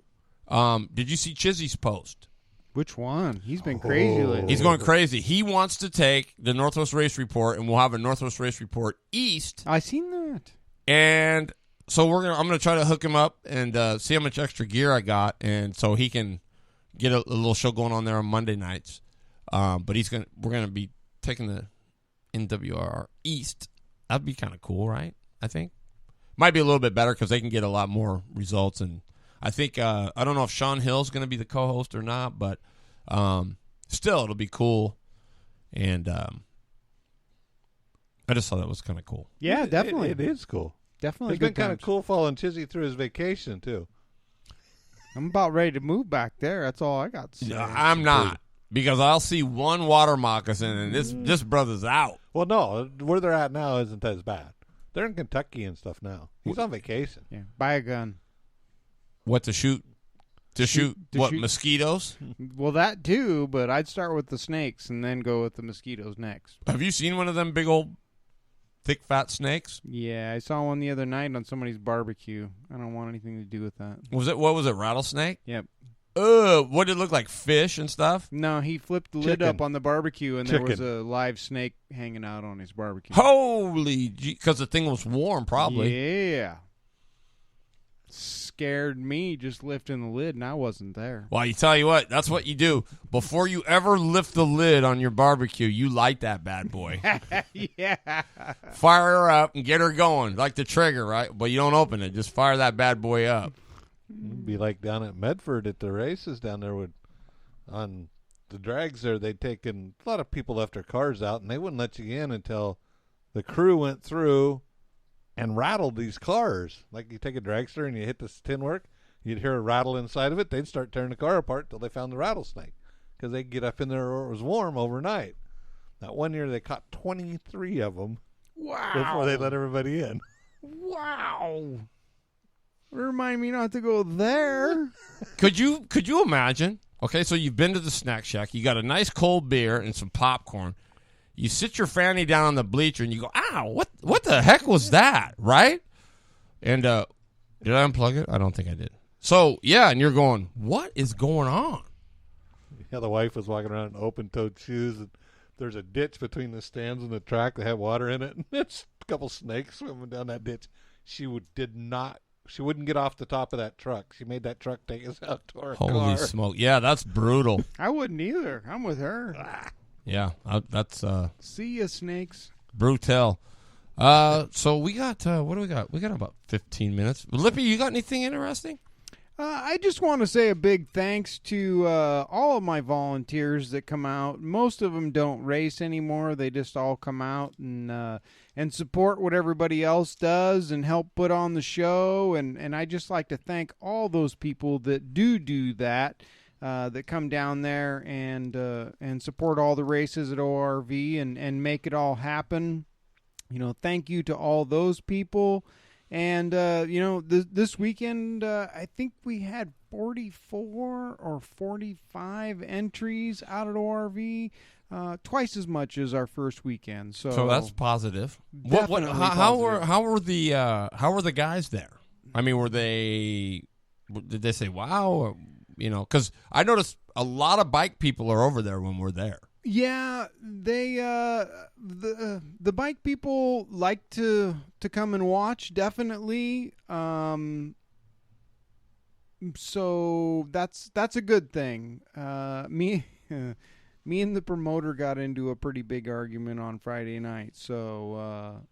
Did you see Chizzy's post? Which one? He's been crazy lately. He's going crazy. He wants to take the Northwest Race Report, and we'll have a Northwest Race Report East. I seen that. And so I'm gonna try to hook him up and see how much extra gear I got, and so he can get a little show going on there on Monday nights. But we're gonna be taking the NWR East. That'd be kind of cool, right? I think might be a little bit better because they can get a lot more results. And I think I don't know if Sean Hill's gonna be the co-host or not, but still it'll be cool. And I just thought that was kind of cool. Yeah, definitely. It is cool. Definitely. It's been kind of cool following Chizzy through his vacation too. I'm about ready to move back there. That's all I got to say. I'm not, because I'll see one water moccasin and this brother's out. Well, no, where they're at now isn't as bad. They're in Kentucky and stuff now. He's on vacation. Yeah, buy a gun. What to shoot? Mosquitoes? Well, that too, but I'd start with the snakes and then go with the mosquitoes next. Have you seen one of them big old thick fat snakes? Yeah, I saw one the other night on somebody's barbecue. I don't want anything to do with that. What was it, rattlesnake? Yep. What did it look like, fish and stuff? No, he flipped the lid up on the barbecue, and there was a live snake hanging out on his barbecue. Holy gee, because the thing was warm, probably. Yeah. Scared me just lifting the lid, and I wasn't there. Well, you tell you what, that's what you do. Before you ever lift the lid on your barbecue, you light that bad boy. Yeah. Fire her up and get her going, like the trigger, right? But you don't open it. Just fire that bad boy up. It'd be like down at Medford at the races down there on the drags there. They'd taken a lot of people left their cars out, and they wouldn't let you in until the crew went through and rattled these cars. Like you take a dragster and you hit this tin work, you'd hear a rattle inside of it. They'd start tearing the car apart till they found the rattlesnake, because they'd get up in there where it was warm overnight. That one year they caught 23 of them. Wow. Before they let everybody in. Wow. Remind me not to go there. Could you imagine? Okay, so you've been to the snack shack. You got a nice cold beer and some popcorn. You sit your fanny down on the bleacher and you go, ow, what the heck was that, right? And did I unplug it? I don't think I did. So, yeah, and you're going, what is going on? Yeah, the wife was walking around in open-toed shoes, and there's a ditch between the stands and the track that had water in it, and there's a couple snakes swimming down that ditch. She wouldn't get off the top of that truck. She made that truck take us out to our car. Holy smoke. Yeah, that's brutal. I wouldn't either. I'm with her. Yeah, that's see ya, snakes. Brutal. So we got what do we got? We got about 15 minutes. Lippy, you got anything interesting? I just want to say a big thanks to all of my volunteers that come out. Most of them don't race anymore. They just all come out and support what everybody else does and help put on the show. And I just like to thank all those people that do that. That come down there and support all the races at ORV and make it all happen. You know, thank you to all those people. And, this weekend, I think we had 44 or 45 entries out at ORV, twice as much as our first weekend. So that's positive. How were the guys there? I mean, did they say wow? Or, because I noticed a lot of bike people are over there when we're there. Yeah, they the bike people like to come and watch, definitely. So that's a good thing. Me and the promoter got into a pretty big argument on Friday night. So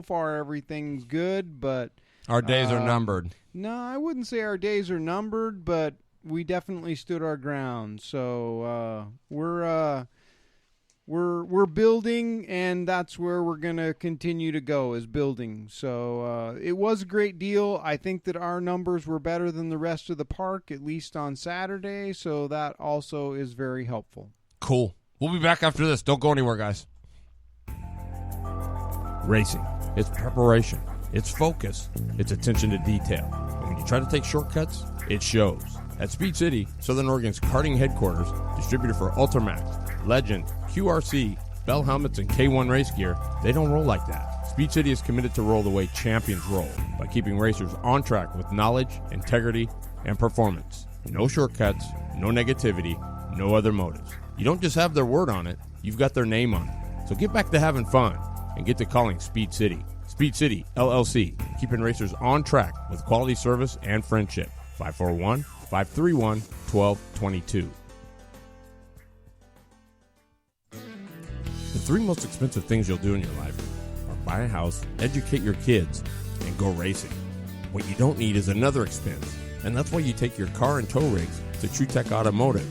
far everything's good, but our days are numbered. No, I wouldn't say our days are numbered, but we definitely stood our ground. So we're building, and that's where we're going to continue to go, is building. So it was a great deal. I think that our numbers were better than the rest of the park, at least on Saturday, so that also is very helpful. Cool. We'll be back after this. Don't go anywhere, guys. Racing. It's preparation. It's focus. It's attention to detail. And when you try to take shortcuts, it shows. At Speed City, Southern Oregon's karting headquarters, distributor for Ultramax, Legend, QRC, Bell Helmets, and K1 race gear, they don't roll like that. Speed City is committed to roll the way champions roll, by keeping racers on track with knowledge, integrity, and performance. No shortcuts, no negativity, no other motives. You don't just have their word on it, you've got their name on it. So get back to having fun and get to calling Speed City. Speed City, LLC, keeping racers on track with quality service and friendship. 541-531-1222. The 3 most expensive things you'll do in your life are buy a house, educate your kids, and go racing. What you don't need is another expense, and that's why you take your car and tow rigs to TruTech Automotive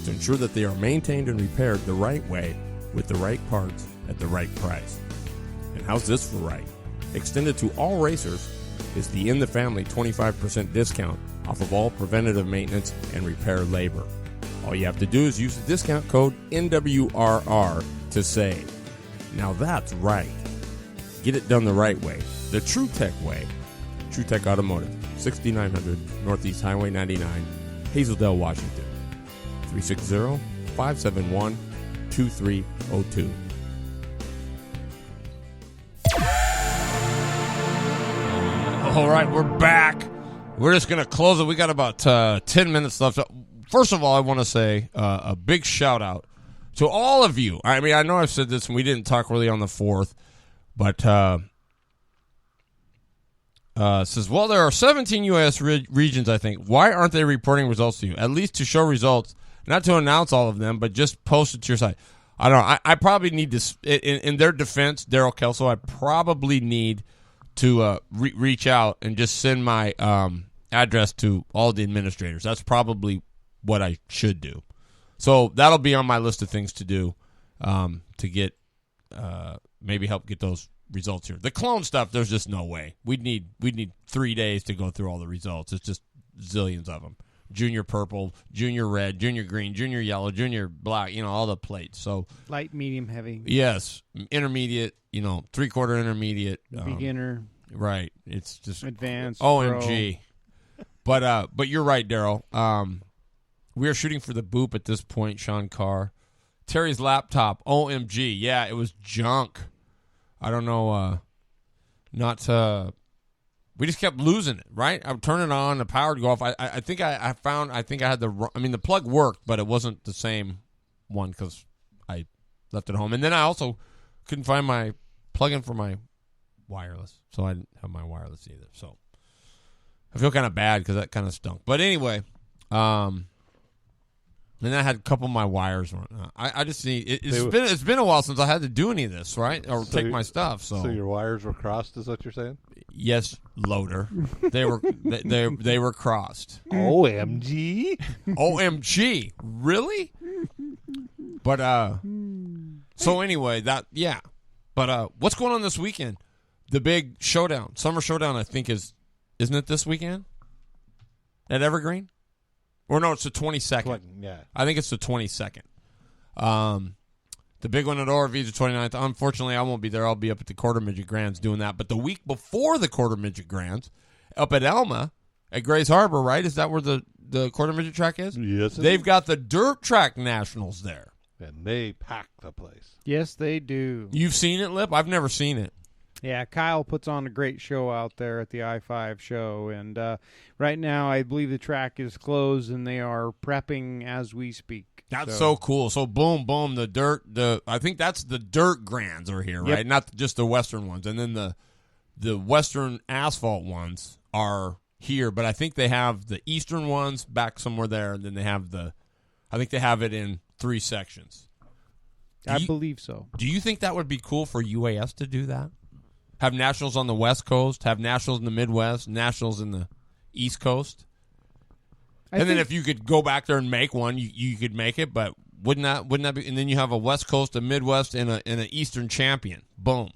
to ensure that they are maintained and repaired the right way with the right parts at the right price. And how's this for right? Extended to all racers is the In the Family 25% discount off of all preventative maintenance and repair labor. All you have to do is use the discount code NWRR to save. Now that's right. Get it done the right way, the TruTech way. TruTech Automotive, 6900 Northeast Highway 99, Hazeldale, Washington. 360-571-2302. All right, we're back. We're just going to close it. We got about 10 minutes left. First of all, I want to say a big shout out to all of you. I mean, I know I've said this and we didn't talk really on the 4th, but says, well, there are 17 U.S. regions, I think. Why aren't they reporting results to you? At least to show results, not to announce all of them, but just post it to your site. I don't know. I probably need to, in their defense, Daryl Kelso, I probably need to reach out and just send my address to all the administrators. That's probably what I should do. So that'll be on my list of things to do to get maybe help get those results here. The clone stuff, there's just no way. We'd need 3 days to go through all the results. It's just zillions of them. Junior purple, junior red, junior green, junior yellow, junior black, all the plates. So light, medium, heavy. Yes, intermediate, 3/4 intermediate, beginner. Right. It's just advanced. OMG. But you're right, Daryl. We are shooting for the boop at this point, Sean Carr. Terry's laptop, OMG. Yeah, it was junk. I don't know. We just kept losing it, right? I would turn it on, the power would go off. I think I had the plug worked, but it wasn't the same one because I left it home. And then I also couldn't find my plug-in for my wireless, so I didn't have my wireless either. So I feel kind of bad because that kind of stunk. But anyway, and I had a couple of my wires run. I just need it's been a while since I had to do any of this, right? Or take my stuff. So your wires were crossed, is what you're saying? Yes, loader. They were they were crossed. OMG. OMG. Really? But so anyway, But what's going on this weekend? The big showdown, summer showdown, I think isn't it this weekend at Evergreen? Or no, it's the 22nd. Yeah. I think it's the 22nd. The big one at ORV is the 29th. Unfortunately, I won't be there. I'll be up at the Quarter Midget Grands doing that. But the week before the Quarter Midget Grands, up at Elma, at Grays Harbor, right? Is that where the Quarter Midget track is? Yes. They've got the Dirt Track Nationals there. And they pack the place. Yes, they do. You've seen it, Lip? I've never seen it. Yeah, Kyle puts on a great show out there at the I-5 show, and right now I believe the track is closed, and they are prepping as we speak. That's so cool. So boom, I think that's the dirt grands are here, right? Yep. Not just the Western ones. And then the Western asphalt ones are here, but I think they have the Eastern ones back somewhere there, and then they have I think they have it in 3 sections. I believe so. Do you think that would be cool for UAS to do that? Have nationals on the West Coast, have nationals in the Midwest, nationals in the East Coast? Then if you could go back there and make one, you could make it, but wouldn't that be? And then you have a West Coast, a Midwest, and an Eastern champion. Boom.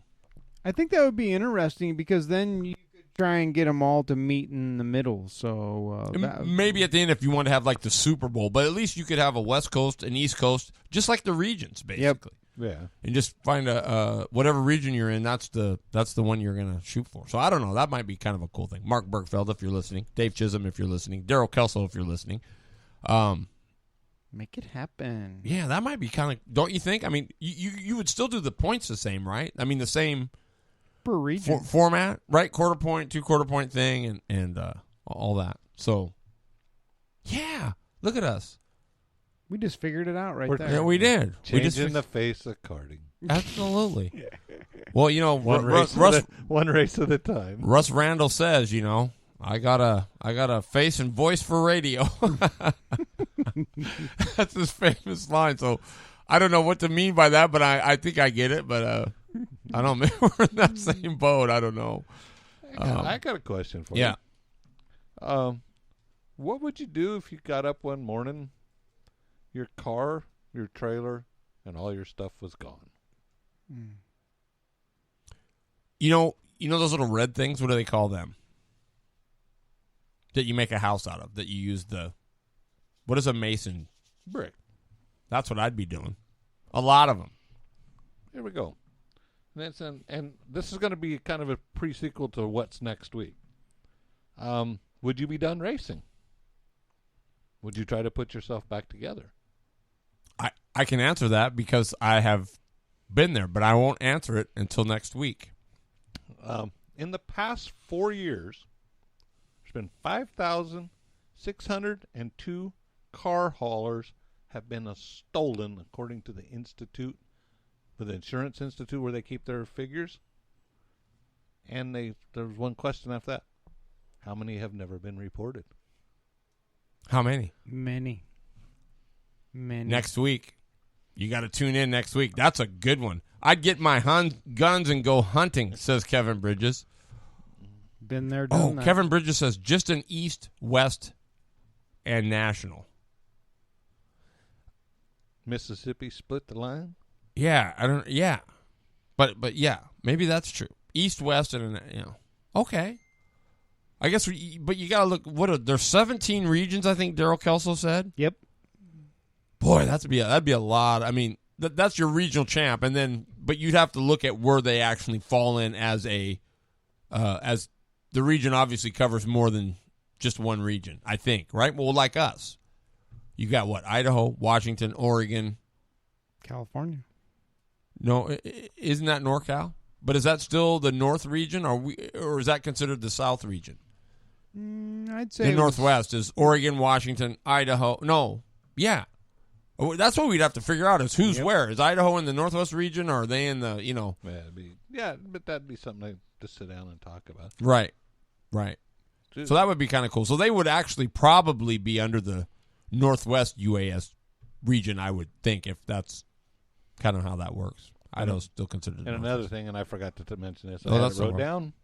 I think that would be interesting because then you could try and get them all to meet in the middle. So maybe at the end if you want to have like the Super Bowl, but at least you could have a West Coast, an East Coast, just like the regions, basically. Yep. Yeah. And just find whatever region you're in, that's the one you're going to shoot for. So I don't know. That might be kind of a cool thing. Mark Bergfeld, if you're listening. Dave Chisholm, if you're listening. Daryl Kelso, if you're listening. Make it happen. Yeah, that might be kind of, don't you think? I mean, you would still do the points the same, right? I mean, the same per region format, right? 1/4 point, 2/4 point thing, and all that. So, yeah, look at us. We just figured it out We're- there. Yeah, we did. We just Changing the face of karting. absolutely. Well, you know, One race at a time. Russ Randall says, you know, I got a face and voice for radio. That's his famous line. So I don't know what to mean by that, but I think I get it. But I don't know. We're in that same boat. I don't know. I got a question for Yeah. you. What would you do if you got up one morning, your car, your trailer, and all your stuff was gone? You know those little red things? What do they call them? That you make a house out of, that you use what is a mason? Brick. That's what I'd be doing. A lot of them. Here we go. And this is going to be kind of a pre-sequel to what's next week. Would you be done racing? Would you try to put yourself back together? I can answer that because I have been there, but I won't answer it until next week. In the past 4 years, there's been 5,602 car haulers have been stolen, according to the Institute, the Insurance Institute, where they keep their figures. And there was one question after that: how many have never been reported? How many? Many. Next week. You got to tune in next week. That's a good one. I'd get my guns and go hunting, says Kevin Bridges. Been there, done that. Kevin Bridges says just an East, West, and National. Mississippi split the line? Yeah, I don't. Yeah, but yeah, maybe that's true. East, West, and okay. I guess, but you got to look. There's 17 regions. I think Daryl Kelso said. Yep. Boy, that'd be a lot. I mean, that's your regional champ, and then but you'd have to look at where they actually fall in as the region obviously covers more than just one region. I think, right? Well, like us, you got what? Idaho, Washington, Oregon, California. No, isn't that NorCal? But is that still the North region, or is that considered the South region? I'd say the Northwest is Oregon, Washington, Idaho. No, yeah, that's what we'd have to figure out is who's where. Is Idaho in the Northwest region, or are they in the but that'd be something to sit down and talk about. Right. So that would be kind of cool. So they would actually probably be under the Northwest UAS region, I would think, if that's kind of how that works. Idaho's still considered. And another thing, and I forgot to mention this. I wrote down.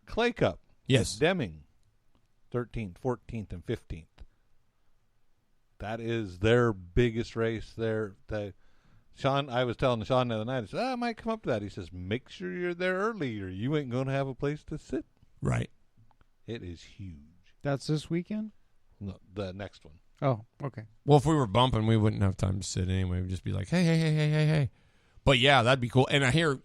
Clay Cup. Yes. Deming, 13th, 14th, and 15th. That is their biggest race. Sean, I was telling Sean the other night, I said, I might come up to that. He says, make sure you're there early or you ain't going to have a place to sit. Right. It is huge. That's this weekend? No, the next one. Oh, okay. Well, if we were bumping, we wouldn't have time to sit anyway. We'd just be like, hey. But, yeah, that'd be cool. And I hear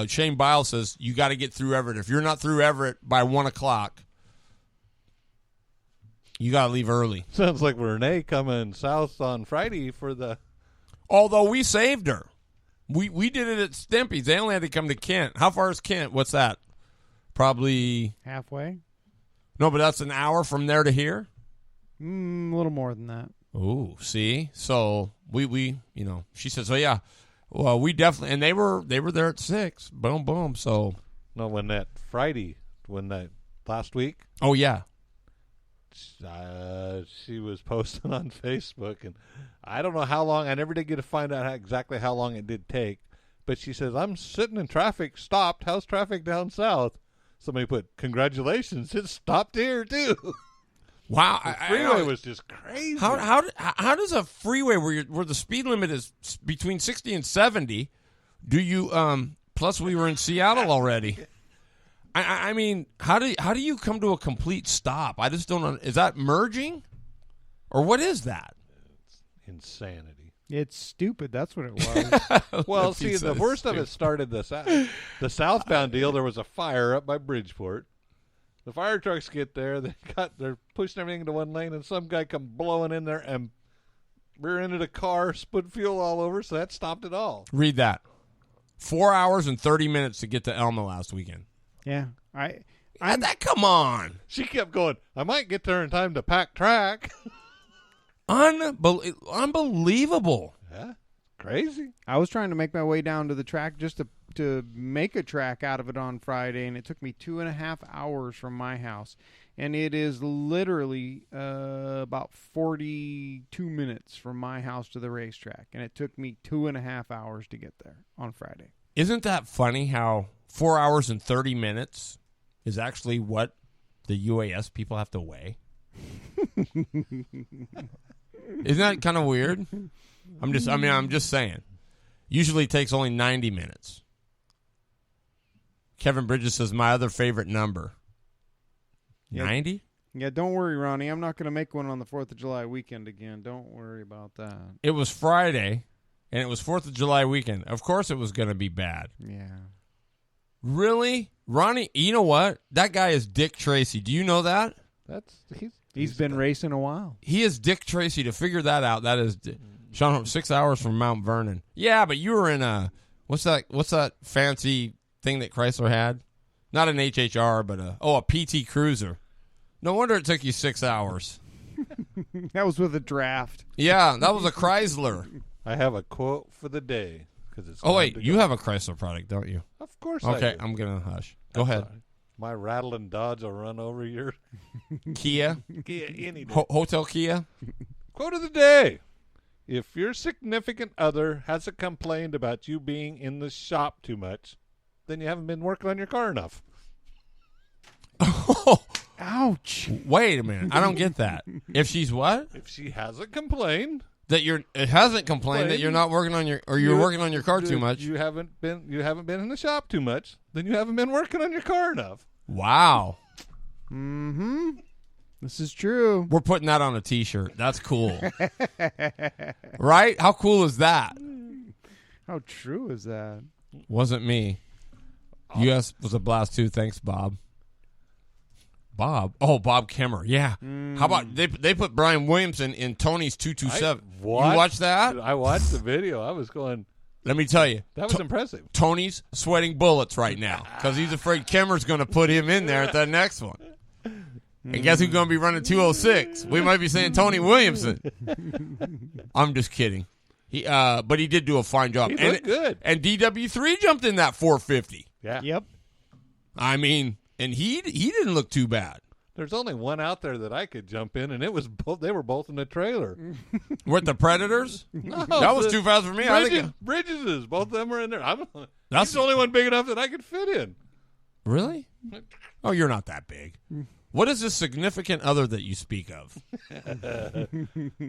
Shane Biles says you got to get through Everett. If you're not through Everett by 1 o'clock, you got to leave early. Sounds like Renee coming south on Friday for the... Although we saved her. We did it at Stimpy's. They only had to come to Kent. How far is Kent? What's that? Probably... halfway? No, but that's an hour from there to here? A little more than that. Oh, see? So we she said, so yeah. Well, we definitely, and they were there at 6. Boom, boom. So no, when that last week. Oh yeah. She was posting on Facebook, and I don't know how long. I never did get to find out exactly how long it did take. But she says, "I'm sitting in traffic, stopped. How's traffic down south?" Somebody put, "Congratulations, it stopped here too." Wow, the freeway was just crazy. How does a freeway where the speed limit is between 60 and 70? Do you plus we were in Seattle already. I mean, how do you come to a complete stop? I just don't know. Is that merging, or what is that? It's insanity. It's stupid. That's what it was. Well, see, the worst of it started the southbound deal. There was a fire up by Bridgeport. The fire trucks get there. They're pushing everything into one lane, and some guy come blowing in there and rear-ended a car, split fuel all over. So that stopped it all. Read that. 4 hours and 30 minutes to get to Elma last weekend. Yeah, come on. She kept going, I might get there in time to pack track. Unbelievable. Yeah, crazy. I was trying to make my way down to the track just to make a track out of it on Friday, and it took me 2.5 hours from my house. And it is literally about 42 minutes from my house to the racetrack. And it took me 2.5 hours to get there on Friday. Isn't that funny how 4 hours and 30 minutes is actually what the UAS people have to weigh? Isn't that kind of weird? I'm just saying. Usually it takes only 90 minutes. Kevin Bridges says, my other favorite number. 90? Yeah, don't worry, Ronnie. I'm not going to make one on the 4th of July weekend again. Don't worry about that. It was Friday, and it was 4th of July weekend. Of course it was going to be bad. Yeah. Really? Ronnie, you know what? That guy is Dick Tracy. Do you know that? He's been racing a while. He is Dick Tracy. To figure that out, that is Sean, 6 hours from Mount Vernon. Yeah, but you were in a what's that fancy thing that Chrysler had? Not an HHR, but a PT Cruiser. No wonder it took you 6 hours. That was with a draft. Yeah, that was a Chrysler. I have a quote for the day. Oh, wait, you have a Chrysler product, don't you? Of course okay, I do. I'm going to hush. Go ahead. Right. My rattling Dodge will run over your Kia? Kia any day. Hotel Kia? Quote of the day. If your significant other hasn't complained about you being in the shop too much, then you haven't been working on your car enough. Oh, ouch. Wait a minute. I don't get that. If she's what? If she hasn't complained. It hasn't complained that you're not working on you're working on your car too much. You haven't been in the shop too much, then you haven't been working on your car enough. Wow. Mm-hmm. This is true. We're putting that on a t-shirt. That's cool. Right? How cool is that? How true is that? Wasn't me. US was a blast too. Thanks, Bob. Bob? Oh, Bob Kemmer. Yeah. How about they put Brian Williamson in Tony's 227? You watched that? I watched the video. I was going, let me tell you. that was impressive. Tony's sweating bullets right now because he's afraid Kemmer's going to put him in there at that next one. And guess who's going to be running 206? We might be saying Tony Williamson. I'm just kidding. But he did do a fine job. He looked good. And DW3 jumped in that 450. Yeah. Yep. I mean, and he didn't look too bad. There's only one out there that I could jump in, and it was they were both in the trailer. With the Predators? No, that was too fast for me. Bridges, both of them were in there. That's he's the only one big enough that I could fit in. Really? Oh, you're not that big. What is the significant other that you speak of?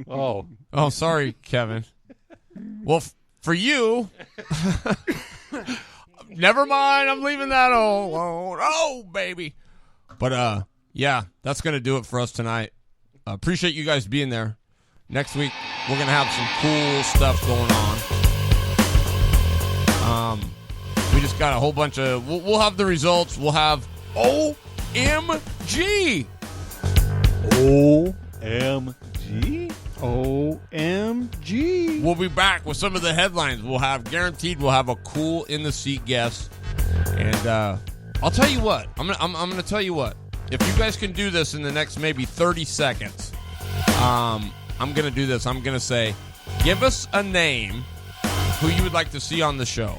Oh, sorry, Kevin. Well, for you, never mind. I'm leaving that alone. Oh, baby. But yeah, that's gonna do it for us tonight. Appreciate you guys being there. Next week we're gonna have some cool stuff going on. We just got a whole bunch of. We'll have the results. We'll have OMG. OMG. OMG. We'll be back with some of the headlines. We'll have a cool in the seat guest, and I'll tell you what. I'm gonna tell you what. If you guys can do this in the next maybe 30 seconds, I'm gonna do this. I'm gonna say, give us a name who you would like to see on the show.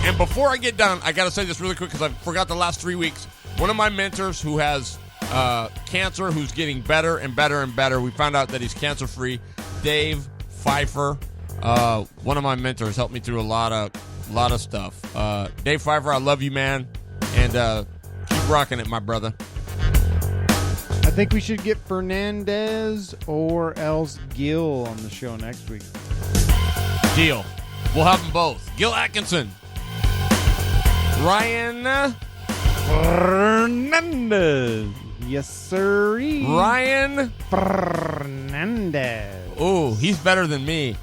And before I get done, I gotta say this really quick because I forgot the last 3 weeks. One of my mentors who has cancer, who's getting better and better and better. We found out that he's cancer-free. Dave Pfeiffer, one of my mentors, helped me through a lot of stuff. Dave Pfeiffer, I love you, man, and keep rocking it, my brother. I think we should get Fernandez or else Gil on the show next week. Deal. We'll have them both. Gil Atkinson, Ryan Fernandez. Yes, sir. Ryan Fernandez. Oh, he's better than me.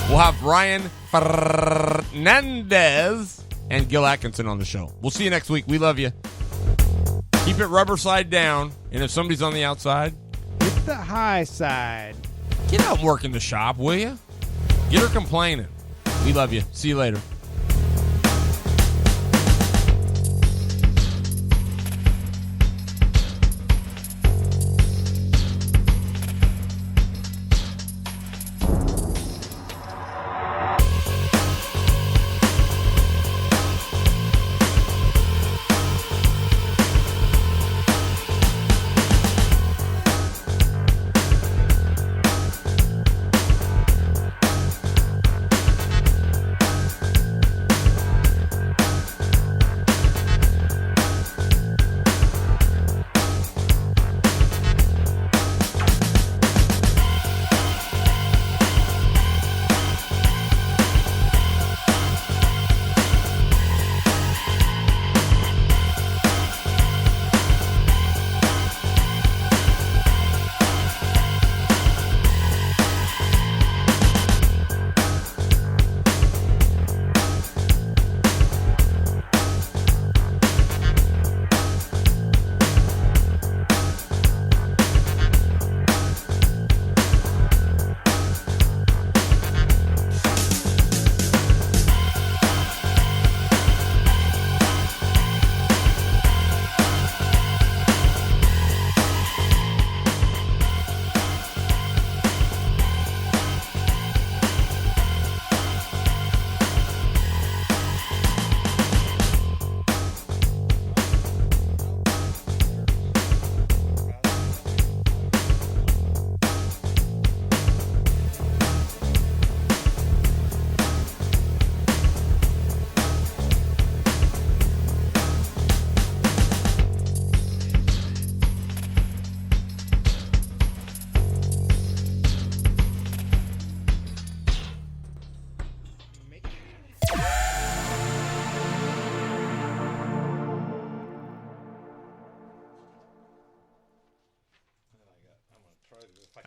We'll have Ryan Fernandez and Gil Atkinson on the show. We'll see you next week. We love you. Keep it rubber side down, and if somebody's on the outside, hit the high side. Get out and work in the shop, will you? Get her complaining. We love you. See you later.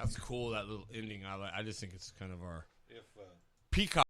That's cool. That little ending. I just think it's kind of our peacock.